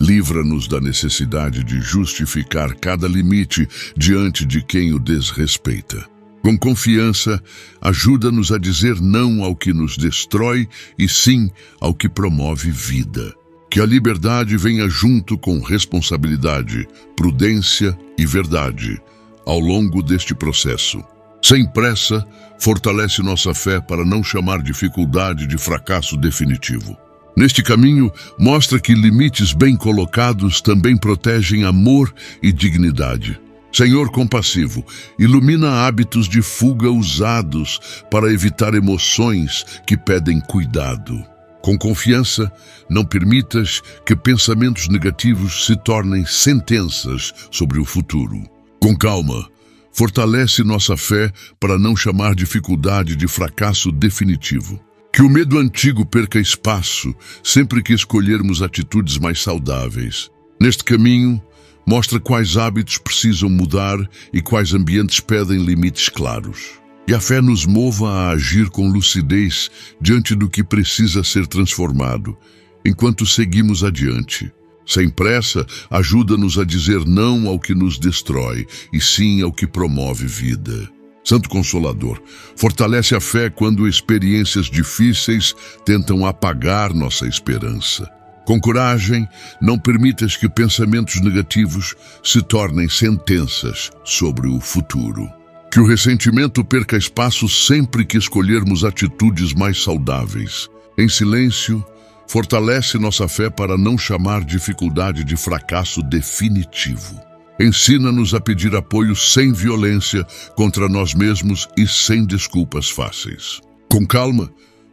livra-nos da necessidade de justificar cada limite diante de quem o desrespeita. Com confiança, ajuda-nos a dizer não ao que nos destrói e sim ao que promove vida. Que a liberdade venha junto com responsabilidade, prudência e verdade ao longo deste processo. Sem pressa, fortalece nossa fé para não chamar dificuldade de fracasso definitivo. Neste caminho, mostra que limites bem colocados também protegem amor e dignidade. Senhor compassivo, ilumina hábitos de fuga usados para evitar emoções que pedem cuidado. Com confiança, não permitas que pensamentos negativos se tornem sentenças sobre o futuro. Com calma, fortalece nossa fé para não chamar dificuldade de fracasso definitivo. Que o medo antigo perca espaço sempre que escolhermos atitudes mais saudáveis. Neste caminho, mostra quais hábitos precisam mudar e quais ambientes pedem limites claros. Que a fé nos mova a agir com lucidez diante do que precisa ser transformado, enquanto seguimos adiante. Sem pressa, ajuda-nos a dizer não ao que nos destrói, e sim ao que promove vida. Santo Consolador, fortalece a fé quando experiências difíceis tentam apagar nossa esperança. Com coragem, não permitas que pensamentos negativos se tornem sentenças sobre o futuro. Que o ressentimento perca espaço sempre que escolhermos atitudes mais saudáveis. Em silêncio, fortalece nossa fé para não chamar dificuldade de fracasso definitivo. Ensina-nos a pedir apoio sem violência contra nós mesmos e sem desculpas fáceis. Com calma,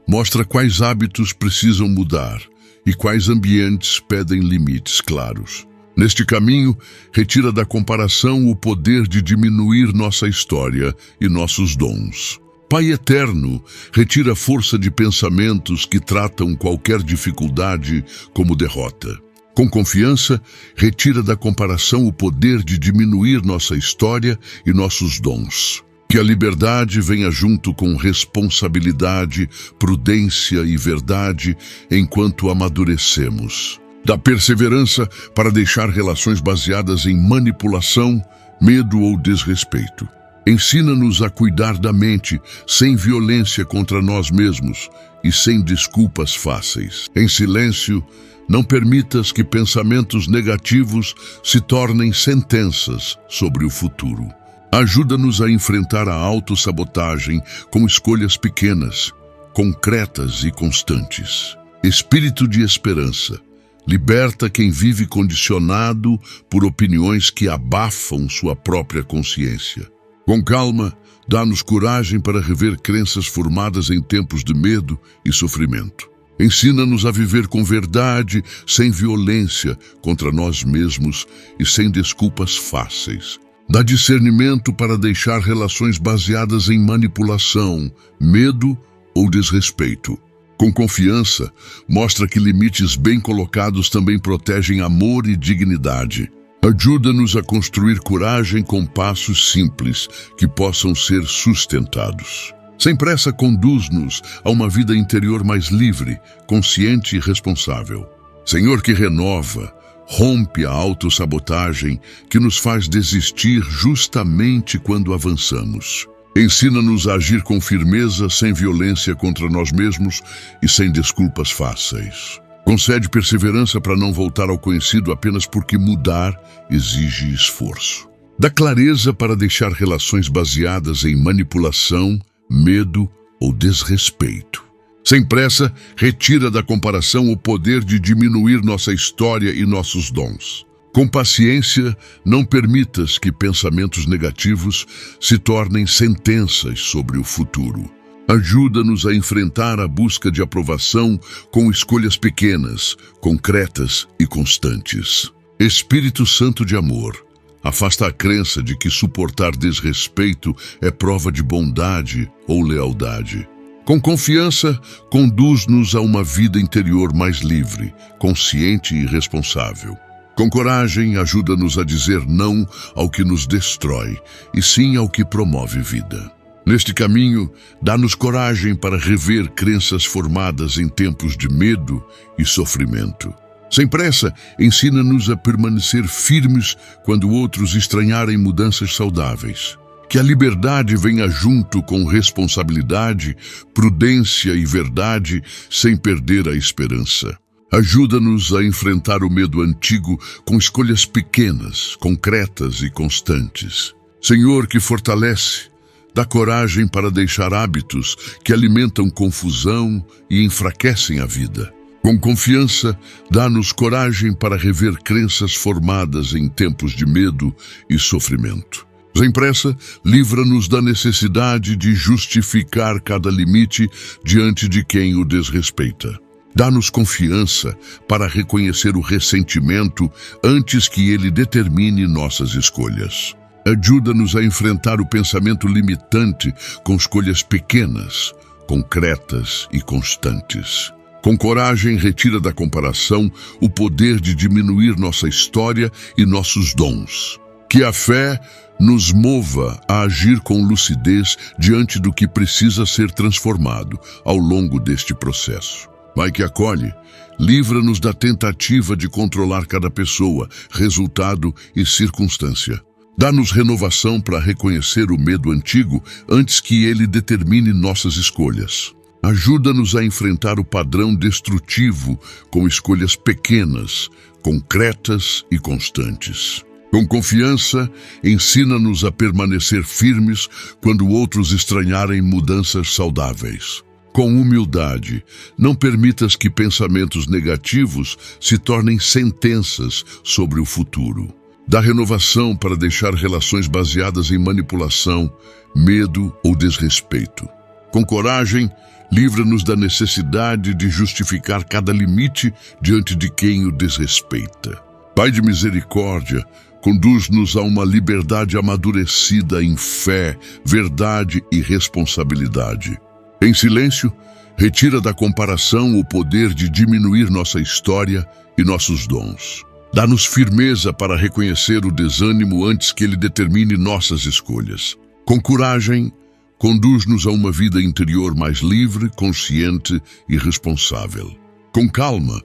mostra quais hábitos precisam mudar e quais ambientes pedem limites claros. Neste caminho, retira da comparação o poder de diminuir nossa história e nossos dons. Pai eterno, retira a força de pensamentos que tratam qualquer dificuldade como derrota. Com confiança, retira da comparação o poder de diminuir nossa história e nossos dons. Que a liberdade venha junto com responsabilidade, prudência e verdade enquanto amadurecemos. Da perseverança para deixar relações baseadas em manipulação, medo ou desrespeito. Ensina-nos a cuidar da mente sem violência contra nós mesmos e sem desculpas fáceis. Em silêncio, não permitas que pensamentos negativos se tornem sentenças sobre o futuro. Ajuda-nos a enfrentar a autossabotagem com escolhas pequenas, concretas e constantes. Espírito de esperança, liberta quem vive condicionado por opiniões que abafam sua própria consciência. Com calma, dá-nos coragem para rever crenças formadas em tempos de medo e sofrimento. Ensina-nos a viver com verdade, sem violência contra nós mesmos e sem desculpas fáceis. Dá discernimento para deixar relações baseadas em manipulação, medo ou desrespeito. Com confiança, mostra que limites bem colocados também protegem amor e dignidade. Ajuda-nos a construir coragem com passos simples que possam ser sustentados. Sem pressa, conduz-nos a uma vida interior mais livre, consciente e responsável. Senhor que renova, rompe a autossabotagem que nos faz desistir justamente quando avançamos. Ensina-nos a agir com firmeza, sem violência contra nós mesmos e sem desculpas fáceis. Concede perseverança para não voltar ao conhecido apenas porque mudar exige esforço. Dá clareza para deixar relações baseadas em manipulação, medo ou desrespeito. Sem pressa, retira da comparação o poder de diminuir nossa história e nossos dons. Com paciência, não permitas que pensamentos negativos se tornem sentenças sobre o futuro. Ajuda-nos a enfrentar a busca de aprovação com escolhas pequenas, concretas e constantes. Espírito Santo de amor, afasta a crença de que suportar desrespeito é prova de bondade ou lealdade. Com confiança, conduz-nos a uma vida interior mais livre, consciente e responsável. Com coragem, ajuda-nos a dizer não ao que nos destrói, e sim ao que promove vida. Neste caminho, dá-nos coragem para rever crenças formadas em tempos de medo e sofrimento. Sem pressa, ensina-nos a permanecer firmes quando outros estranharem mudanças saudáveis. Que a liberdade venha junto com responsabilidade, prudência e verdade, sem perder a esperança. Ajuda-nos a enfrentar o medo antigo com escolhas pequenas, concretas e constantes. Senhor que fortalece, Dá coragem para deixar hábitos que alimentam confusão e enfraquecem a vida. Com confiança, dá-nos coragem para rever crenças formadas em tempos de medo e sofrimento. Sem pressa, livra-nos da necessidade de justificar cada limite diante de quem o desrespeita. Dá-nos confiança para reconhecer o ressentimento antes que ele determine nossas escolhas. Ajuda-nos a enfrentar o pensamento limitante com escolhas pequenas, concretas e constantes. Com coragem, retira da comparação o poder de diminuir nossa história e nossos dons. Que a fé nos mova a agir com lucidez diante do que precisa ser transformado ao longo deste processo. Pai que acolhe, livra-nos da tentativa de controlar cada pessoa, resultado e circunstância. Dá-nos renovação para reconhecer o medo antigo antes que ele determine nossas escolhas. Ajuda-nos a enfrentar o padrão destrutivo com escolhas pequenas, concretas e constantes. Com confiança, ensina-nos a permanecer firmes quando outros estranharem mudanças saudáveis. Com humildade, não permitas que pensamentos negativos se tornem sentenças sobre o futuro. Dá renovação para deixar relações baseadas em manipulação, medo ou desrespeito. Com coragem, livra-nos da necessidade de justificar cada limite diante de quem o desrespeita. Pai de misericórdia, conduz-nos a uma liberdade amadurecida em fé, verdade e responsabilidade. Em silêncio, retira da comparação o poder de diminuir nossa história e nossos dons. Dá-nos firmeza para reconhecer o desânimo antes que ele determine nossas escolhas. Com coragem, conduz-nos a uma vida interior mais livre, consciente e responsável. Com calma,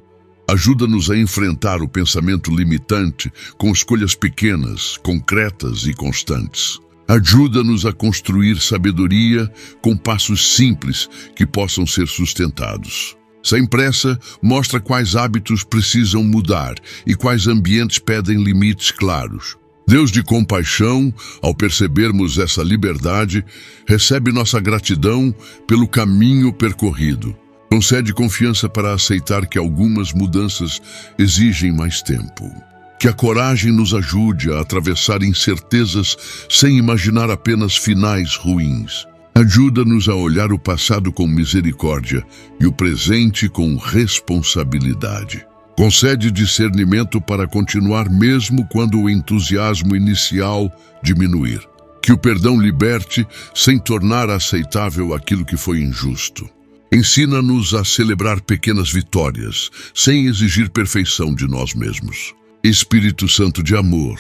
ajuda-nos a enfrentar o pensamento limitante com escolhas pequenas, concretas e constantes. Ajuda-nos a construir sabedoria com passos simples que possam ser sustentados. Sem pressa, mostra quais hábitos precisam mudar e quais ambientes pedem limites claros. Deus de compaixão, ao percebermos essa liberdade, recebe nossa gratidão pelo caminho percorrido. Concede confiança para aceitar que algumas mudanças exigem mais tempo. Que a coragem nos ajude a atravessar incertezas sem imaginar apenas finais ruins. Ajuda-nos a olhar o passado com misericórdia e o presente com responsabilidade. Concede discernimento para continuar mesmo quando o entusiasmo inicial diminuir. Que o perdão liberte sem tornar aceitável aquilo que foi injusto. Ensina-nos a celebrar pequenas vitórias, sem exigir perfeição de nós mesmos. Espírito Santo de amor,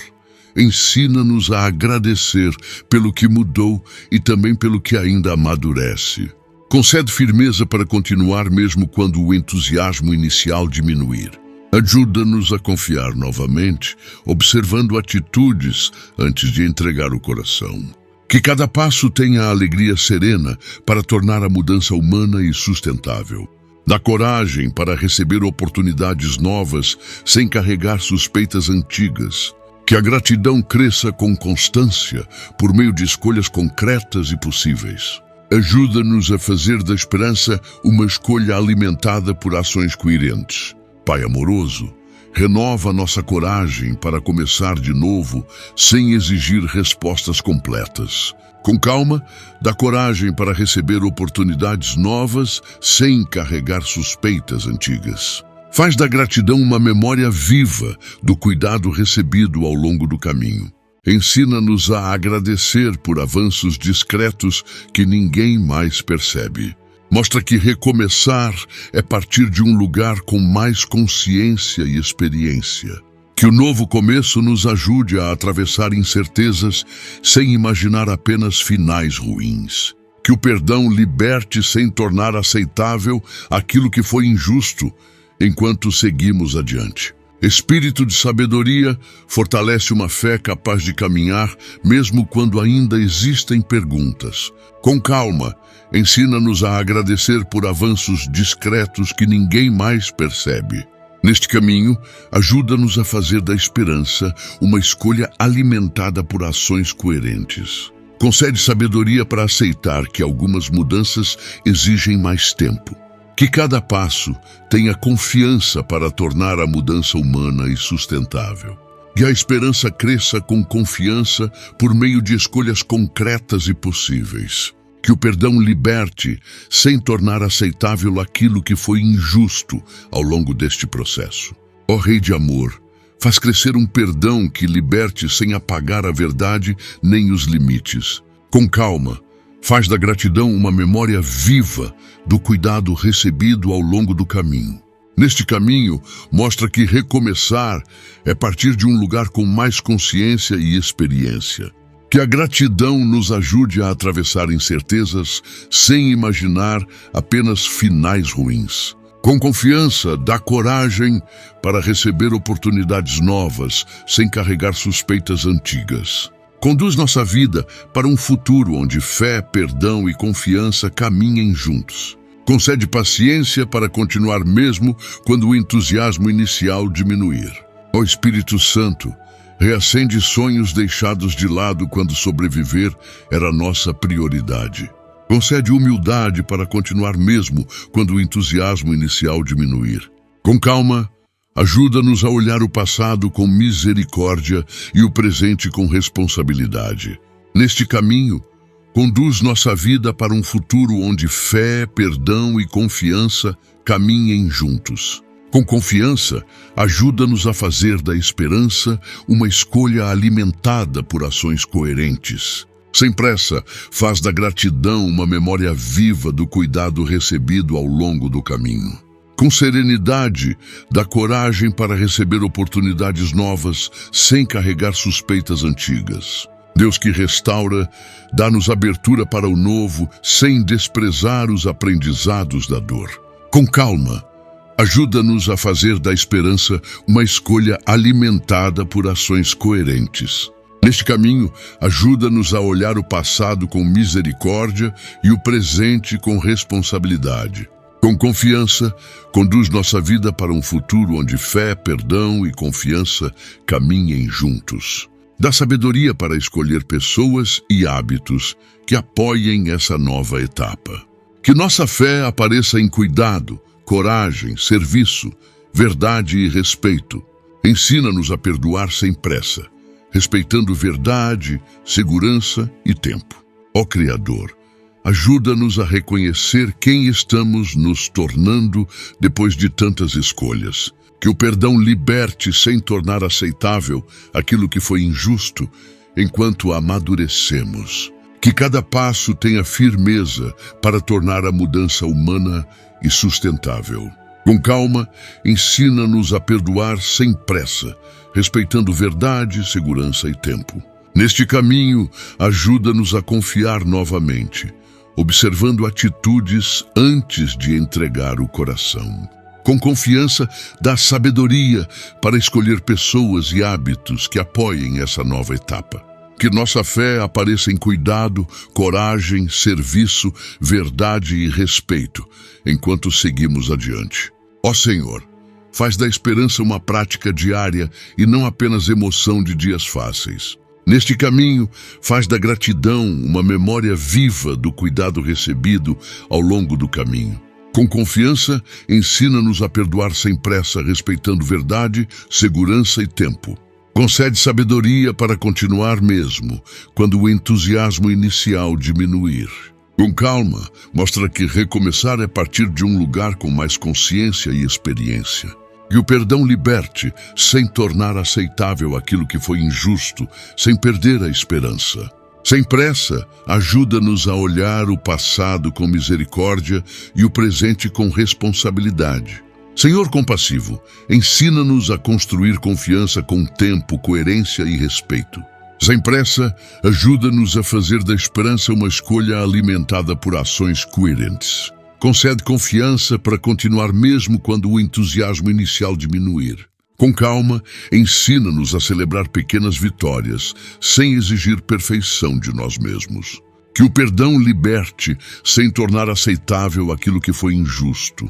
ensina-nos a agradecer pelo que mudou e também pelo que ainda amadurece. Concede firmeza para continuar mesmo quando o entusiasmo inicial diminuir. Ajuda-nos a confiar novamente, observando atitudes antes de entregar o coração. Que cada passo tenha a alegria serena para tornar a mudança humana e sustentável. Dá coragem para receber oportunidades novas sem carregar suspeitas antigas. Que a gratidão cresça com constância por meio de escolhas concretas e possíveis. Ajuda-nos a fazer da esperança uma escolha alimentada por ações coerentes. Pai amoroso, renova nossa coragem para começar de novo sem exigir respostas completas. Com calma, dá coragem para receber oportunidades novas sem carregar suspeitas antigas. Faz da gratidão uma memória viva do cuidado recebido ao longo do caminho. Ensina-nos a agradecer por avanços discretos que ninguém mais percebe. Mostra que recomeçar é partir de um lugar com mais consciência e experiência. Que o novo começo nos ajude a atravessar incertezas sem imaginar apenas finais ruins. Que o perdão liberte sem tornar aceitável aquilo que foi injusto, enquanto seguimos adiante. Espírito de sabedoria fortalece uma fé capaz de caminhar mesmo quando ainda existem perguntas. Com calma, ensina-nos a agradecer por avanços discretos que ninguém mais percebe. Neste caminho, ajuda-nos a fazer da esperança uma escolha alimentada por ações coerentes. Concede sabedoria para aceitar que algumas mudanças exigem mais tempo. Que cada passo tenha confiança para tornar a mudança humana e sustentável. Que a esperança cresça com confiança por meio de escolhas concretas e possíveis. Que o perdão liberte sem tornar aceitável aquilo que foi injusto ao longo deste processo. Ó Rei de amor, faz crescer um perdão que liberte sem apagar a verdade nem os limites. Com calma, faz da gratidão uma memória viva do cuidado recebido ao longo do caminho. Neste caminho, mostra que recomeçar é partir de um lugar com mais consciência e experiência. Que a gratidão nos ajude a atravessar incertezas sem imaginar apenas finais ruins. Com confiança, dá coragem para receber oportunidades novas sem carregar suspeitas antigas. Conduz nossa vida para um futuro onde fé, perdão e confiança caminhem juntos. Concede paciência para continuar mesmo quando o entusiasmo inicial diminuir. Ó Espírito Santo, reacende sonhos deixados de lado quando sobreviver era nossa prioridade. Concede humildade para continuar mesmo quando o entusiasmo inicial diminuir. Com calma, ajuda-nos a olhar o passado com misericórdia e o presente com responsabilidade. Neste caminho, conduz nossa vida para um futuro onde fé, perdão e confiança caminhem juntos. Com confiança, ajuda-nos a fazer da esperança uma escolha alimentada por ações coerentes. Sem pressa, faz da gratidão uma memória viva do cuidado recebido ao longo do caminho. Com serenidade, dá coragem para receber oportunidades novas sem carregar suspeitas antigas. Deus que restaura, dá-nos abertura para o novo sem desprezar os aprendizados da dor. Com calma, ajuda-nos a fazer da esperança uma escolha alimentada por ações coerentes. Neste caminho, ajuda-nos a olhar o passado com misericórdia e o presente com responsabilidade. Com confiança, conduz nossa vida para um futuro onde fé, perdão e confiança caminhem juntos. Dá sabedoria para escolher pessoas e hábitos que apoiem essa nova etapa. Que nossa fé apareça em cuidado, coragem, serviço, verdade e respeito. Ensina-nos a perdoar sem pressa, respeitando verdade, segurança e tempo. Ó Criador, ajuda-nos a reconhecer quem estamos nos tornando depois de tantas escolhas. Que o perdão liberte sem tornar aceitável aquilo que foi injusto enquanto amadurecemos. Que cada passo tenha firmeza para tornar a mudança humana e sustentável. Com calma, ensina-nos a perdoar sem pressa, respeitando verdade, segurança e tempo. Neste caminho, ajuda-nos a confiar novamente, observando atitudes antes de entregar o coração. Com confiança, dá sabedoria para escolher pessoas e hábitos que apoiem essa nova etapa. Que nossa fé apareça em cuidado, coragem, serviço, verdade e respeito, enquanto seguimos adiante. Ó Senhor, faz da esperança uma prática diária e não apenas emoção de dias fáceis. Neste caminho, faz da gratidão uma memória viva do cuidado recebido ao longo do caminho. Com confiança, ensina-nos a perdoar sem pressa, respeitando verdade, segurança e tempo. Concede sabedoria para continuar mesmo, quando o entusiasmo inicial diminuir. Com calma, mostra que recomeçar é partir de um lugar com mais consciência e experiência. Que o perdão liberte, sem tornar aceitável aquilo que foi injusto, sem perder a esperança. Sem pressa, ajuda-nos a olhar o passado com misericórdia e o presente com responsabilidade. Senhor compassivo, ensina-nos a construir confiança com tempo, coerência e respeito. Sem pressa, ajuda-nos a fazer da esperança uma escolha alimentada por ações coerentes. Concede confiança para continuar mesmo quando o entusiasmo inicial diminuir. Com calma, ensina-nos a celebrar pequenas vitórias, sem exigir perfeição de nós mesmos. Que o perdão liberte, sem tornar aceitável aquilo que foi injusto,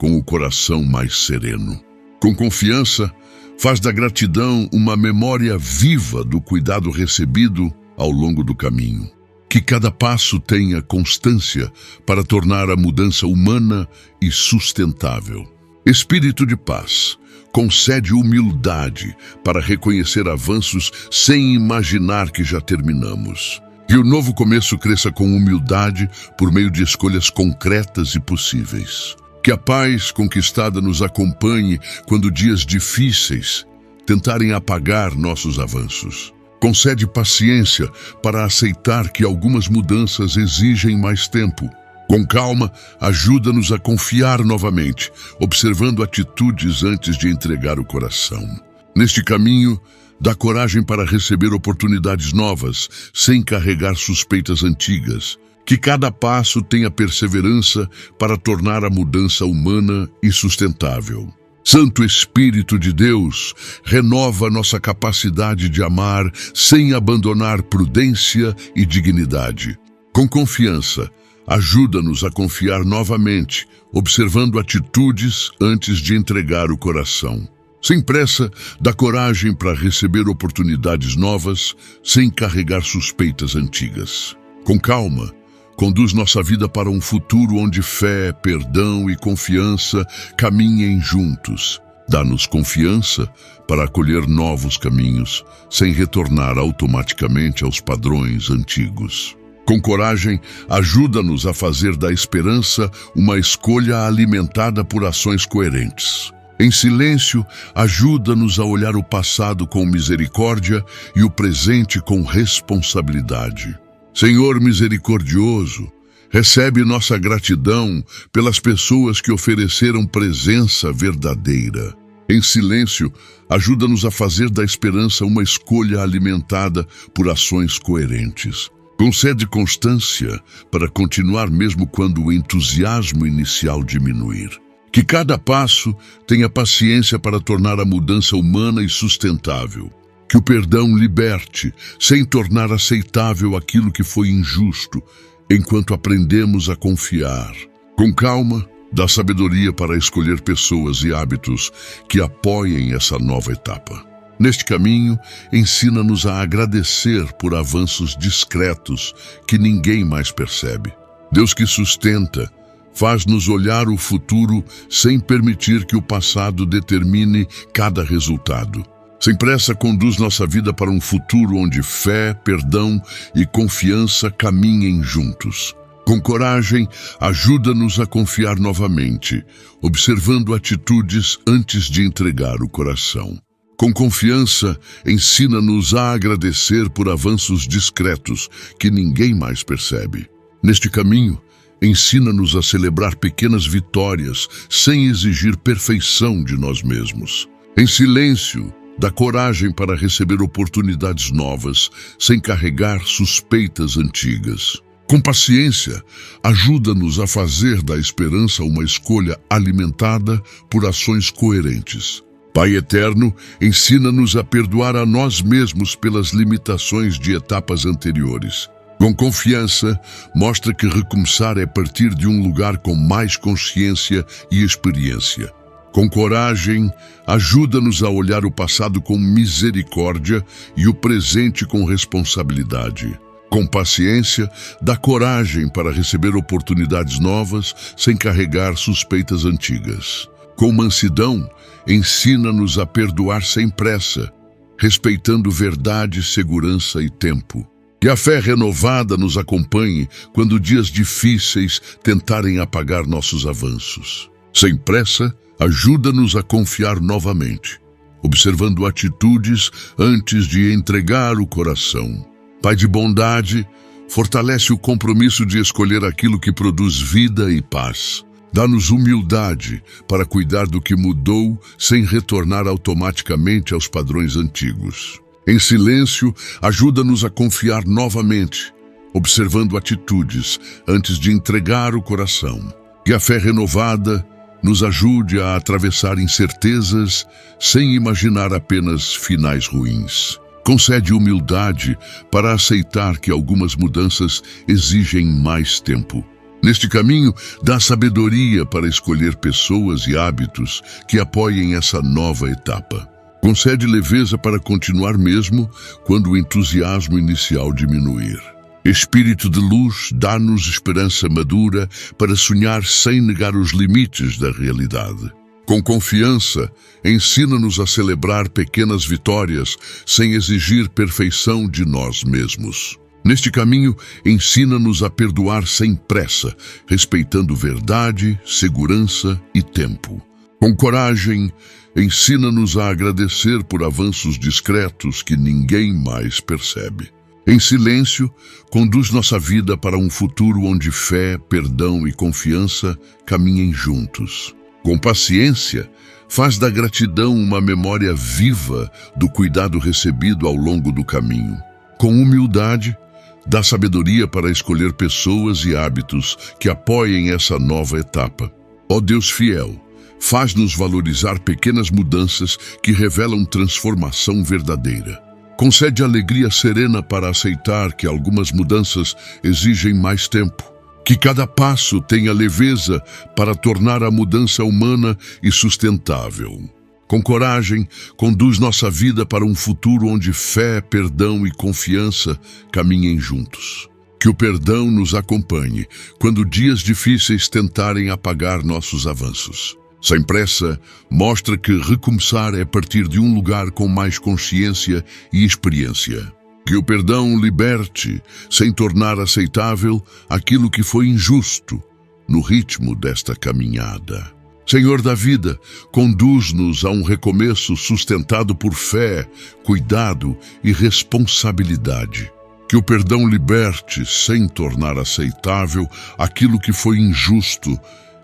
com o coração mais sereno. Com confiança, faz da gratidão uma memória viva do cuidado recebido ao longo do caminho. Que cada passo tenha constância para tornar a mudança humana e sustentável. Espírito de paz, concede humildade para reconhecer avanços sem imaginar que já terminamos. Que o novo começo cresça com humildade por meio de escolhas concretas e possíveis. Que a paz conquistada nos acompanhe quando dias difíceis tentarem apagar nossos avanços. Concede paciência para aceitar que algumas mudanças exigem mais tempo. Com calma, ajuda-nos a confiar novamente, observando atitudes antes de entregar o coração. Neste caminho, dá coragem para receber oportunidades novas, sem carregar suspeitas antigas. Que cada passo tenha perseverança para tornar a mudança humana e sustentável. Santo Espírito de Deus, renova nossa capacidade de amar sem abandonar prudência e dignidade. Com confiança, ajuda-nos a confiar novamente, observando atitudes antes de entregar o coração. Sem pressa, dá coragem para receber oportunidades novas, sem carregar suspeitas antigas. Com calma, conduz nossa vida para um futuro onde fé, perdão e confiança caminhem juntos. Dá-nos confiança para acolher novos caminhos, sem retornar automaticamente aos padrões antigos. Com coragem, ajuda-nos a fazer da esperança uma escolha alimentada por ações coerentes. Em silêncio, ajuda-nos a olhar o passado com misericórdia e o presente com responsabilidade. Senhor misericordioso, recebe nossa gratidão pelas pessoas que ofereceram presença verdadeira. Em silêncio, ajuda-nos a fazer da esperança uma escolha alimentada por ações coerentes. Concede constância para continuar mesmo quando o entusiasmo inicial diminuir. Que cada passo tenha paciência para tornar a mudança humana e sustentável. Que o perdão liberte, sem tornar aceitável aquilo que foi injusto, enquanto aprendemos a confiar. Com calma, dá sabedoria para escolher pessoas e hábitos que apoiem essa nova etapa. Neste caminho, ensina-nos a agradecer por avanços discretos que ninguém mais percebe. Deus que sustenta, faz-nos olhar o futuro sem permitir que o passado determine cada resultado. Sem pressa, conduz nossa vida para um futuro onde fé, perdão e confiança caminhem juntos. Com coragem, ajuda-nos a confiar novamente, observando atitudes antes de entregar o coração. Com confiança, ensina-nos a agradecer por avanços discretos que ninguém mais percebe. Neste caminho, ensina-nos a celebrar pequenas vitórias sem exigir perfeição de nós mesmos. Em silêncio, dá coragem para receber oportunidades novas, sem carregar suspeitas antigas. Com paciência, ajuda-nos a fazer da esperança uma escolha alimentada por ações coerentes. Pai eterno, ensina-nos a perdoar a nós mesmos pelas limitações de etapas anteriores. Com confiança, mostra que recomeçar é partir de um lugar com mais consciência e experiência. Com coragem, ajuda-nos a olhar o passado com misericórdia e o presente com responsabilidade. Com paciência, dá coragem para receber oportunidades novas sem carregar suspeitas antigas. Com mansidão, ensina-nos a perdoar sem pressa, respeitando verdade, segurança e tempo. Que a fé renovada nos acompanhe quando dias difíceis tentarem apagar nossos avanços. Sem pressa, ajuda-nos a confiar novamente, observando atitudes antes de entregar o coração. Pai de bondade, fortalece o compromisso de escolher aquilo que produz vida e paz. Dá-nos humildade para cuidar do que mudou sem retornar automaticamente aos padrões antigos. Em silêncio, ajuda-nos a confiar novamente, observando atitudes antes de entregar o coração. Que a fé renovada nos ajude a atravessar incertezas sem imaginar apenas finais ruins. Concede humildade para aceitar que algumas mudanças exigem mais tempo. Neste caminho, dá sabedoria para escolher pessoas e hábitos que apoiem essa nova etapa. Concede leveza para continuar mesmo quando o entusiasmo inicial diminuir. Espírito de luz, dá-nos esperança madura para sonhar sem negar os limites da realidade. Com confiança, ensina-nos a celebrar pequenas vitórias sem exigir perfeição de nós mesmos. Neste caminho, ensina-nos a perdoar sem pressa, respeitando verdade, segurança e tempo. Com coragem, ensina-nos a agradecer por avanços discretos que ninguém mais percebe. Em silêncio, conduz nossa vida para um futuro onde fé, perdão e confiança caminhem juntos. Com paciência, faz da gratidão uma memória viva do cuidado recebido ao longo do caminho. Com humildade, dá sabedoria para escolher pessoas e hábitos que apoiem essa nova etapa. Ó Deus fiel, faz-nos valorizar pequenas mudanças que revelam transformação verdadeira. Concede alegria serena para aceitar que algumas mudanças exigem mais tempo. Que cada passo tenha leveza para tornar a mudança humana e sustentável. Com coragem, conduz nossa vida para um futuro onde fé, perdão e confiança caminhem juntos. Que o perdão nos acompanhe quando dias difíceis tentarem apagar nossos avanços. Sem pressa, mostra que recomeçar é partir de um lugar com mais consciência e experiência. Que o perdão liberte, sem tornar aceitável aquilo que foi injusto no ritmo desta caminhada. Senhor da vida, conduz-nos a um recomeço sustentado por fé, cuidado e responsabilidade. Que o perdão liberte, sem tornar aceitável aquilo que foi injusto,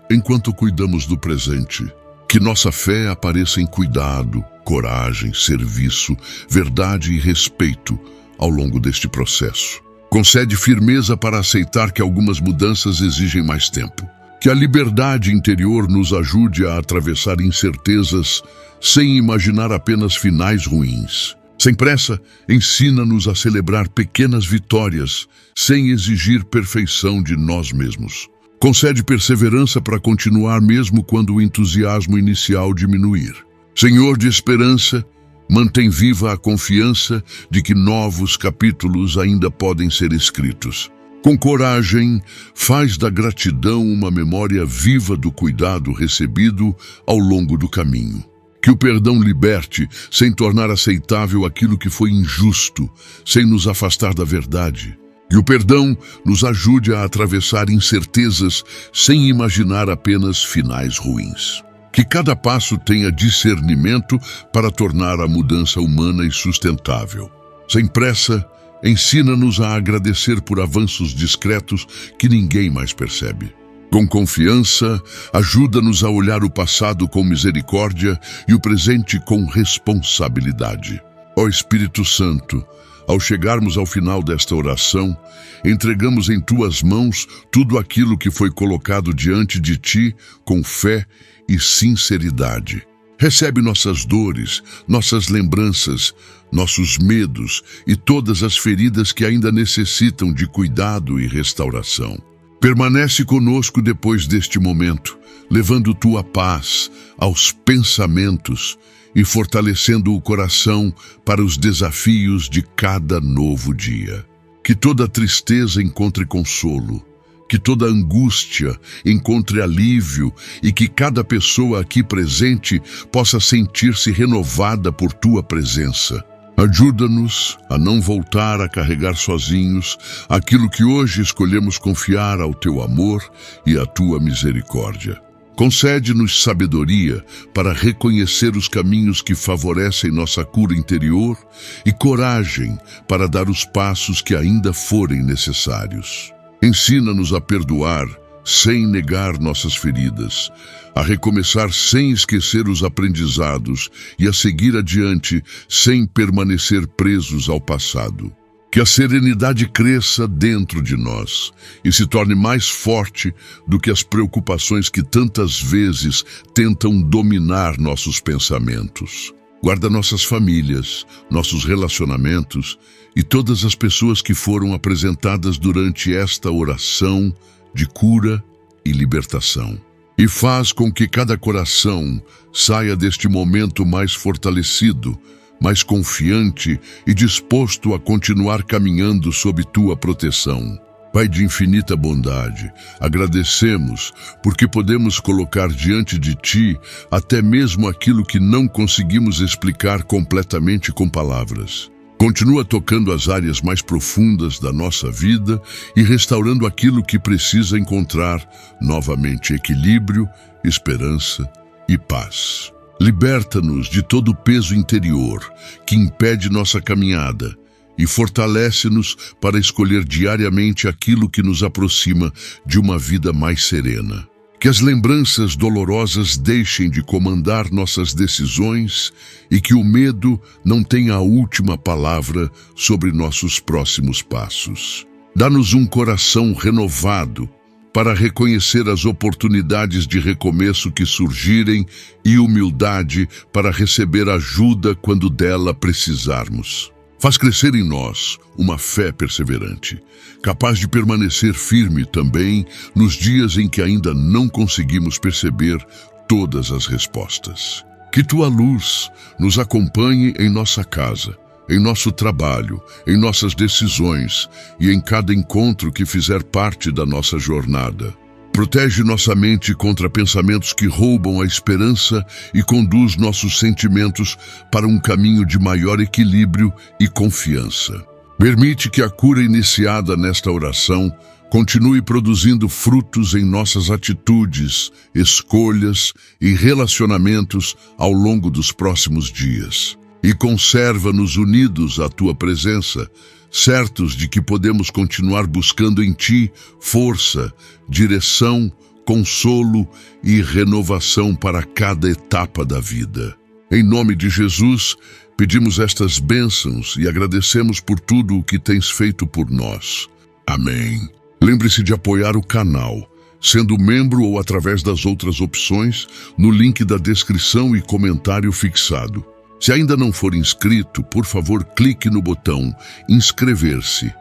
enquanto cuidamos do presente. Que nossa fé apareça em cuidado, coragem, serviço, verdade e respeito ao longo deste processo. Concede firmeza para aceitar que algumas mudanças exigem mais tempo. Que a liberdade interior nos ajude a atravessar incertezas sem imaginar apenas finais ruins. Sem pressa, ensina-nos a celebrar pequenas vitórias sem exigir perfeição de nós mesmos. Concede perseverança para continuar mesmo quando o entusiasmo inicial diminuir. Senhor de esperança, mantém viva a confiança de que novos capítulos ainda podem ser escritos. Com coragem, faz da gratidão uma memória viva do cuidado recebido ao longo do caminho. Que o perdão liberte, sem tornar aceitável aquilo que foi injusto, sem nos afastar da verdade. Que o perdão nos ajude a atravessar incertezas sem imaginar apenas finais ruins. Que cada passo tenha discernimento para tornar a mudança humana e sustentável. Sem pressa, ensina-nos a agradecer por avanços discretos que ninguém mais percebe. Com confiança, ajuda-nos a olhar o passado com misericórdia e o presente com responsabilidade. Ó Espírito Santo, ao chegarmos ao final desta oração, entregamos em tuas mãos tudo aquilo que foi colocado diante de ti com fé e sinceridade. Recebe nossas dores, nossas lembranças, nossos medos e todas as feridas que ainda necessitam de cuidado e restauração. Permanece conosco depois deste momento, levando tua paz aos pensamentos e fortalecendo o coração para os desafios de cada novo dia. Que toda tristeza encontre consolo, que toda angústia encontre alívio e que cada pessoa aqui presente possa sentir-se renovada por tua presença. Ajuda-nos a não voltar a carregar sozinhos aquilo que hoje escolhemos confiar ao teu amor e à tua misericórdia. Concede-nos sabedoria para reconhecer os caminhos que favorecem nossa cura interior e coragem para dar os passos que ainda forem necessários. Ensina-nos a perdoar sem negar nossas feridas, a recomeçar sem esquecer os aprendizados e a seguir adiante sem permanecer presos ao passado. Que a serenidade cresça dentro de nós e se torne mais forte do que as preocupações que tantas vezes tentam dominar nossos pensamentos. Guarda nossas famílias, nossos relacionamentos e todas as pessoas que foram apresentadas durante esta oração de cura e libertação. E faz com que cada coração saia deste momento mais fortalecido mas confiante e disposto a continuar caminhando sob tua proteção. Pai de infinita bondade, agradecemos porque podemos colocar diante de Ti até mesmo aquilo que não conseguimos explicar completamente com palavras. Continua tocando as áreas mais profundas da nossa vida e restaurando aquilo que precisa encontrar novamente equilíbrio, esperança e paz. Liberta-nos de todo o peso interior que impede nossa caminhada e fortalece-nos para escolher diariamente aquilo que nos aproxima de uma vida mais serena. Que as lembranças dolorosas deixem de comandar nossas decisões e que o medo não tenha a última palavra sobre nossos próximos passos. Dá-nos um coração renovado para reconhecer as oportunidades de recomeço que surgirem e humildade para receber ajuda quando dela precisarmos. Faz crescer em nós uma fé perseverante, capaz de permanecer firme também nos dias em que ainda não conseguimos perceber todas as respostas. Que tua luz nos acompanhe em nossa casa, em nosso trabalho, em nossas decisões e em cada encontro que fizer parte da nossa jornada. Protege nossa mente contra pensamentos que roubam a esperança e conduz nossos sentimentos para um caminho de maior equilíbrio e confiança. Permite que a cura iniciada nesta oração continue produzindo frutos em nossas atitudes, escolhas e relacionamentos ao longo dos próximos dias. E conserva-nos unidos à Tua presença, certos de que podemos continuar buscando em Ti força, direção, consolo e renovação para cada etapa da vida. Em nome de Jesus, pedimos estas bênçãos e agradecemos por tudo o que tens feito por nós. Amém. Lembre-se de apoiar o canal, sendo membro ou através das outras opções, no link da descrição e comentário fixado. Se ainda não for inscrito, por favor, clique no botão inscrever-se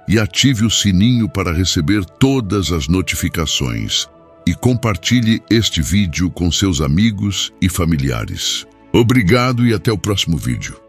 e ative o sininho para receber todas as notificações. E compartilhe este vídeo com seus amigos e familiares. Obrigado e até o próximo vídeo.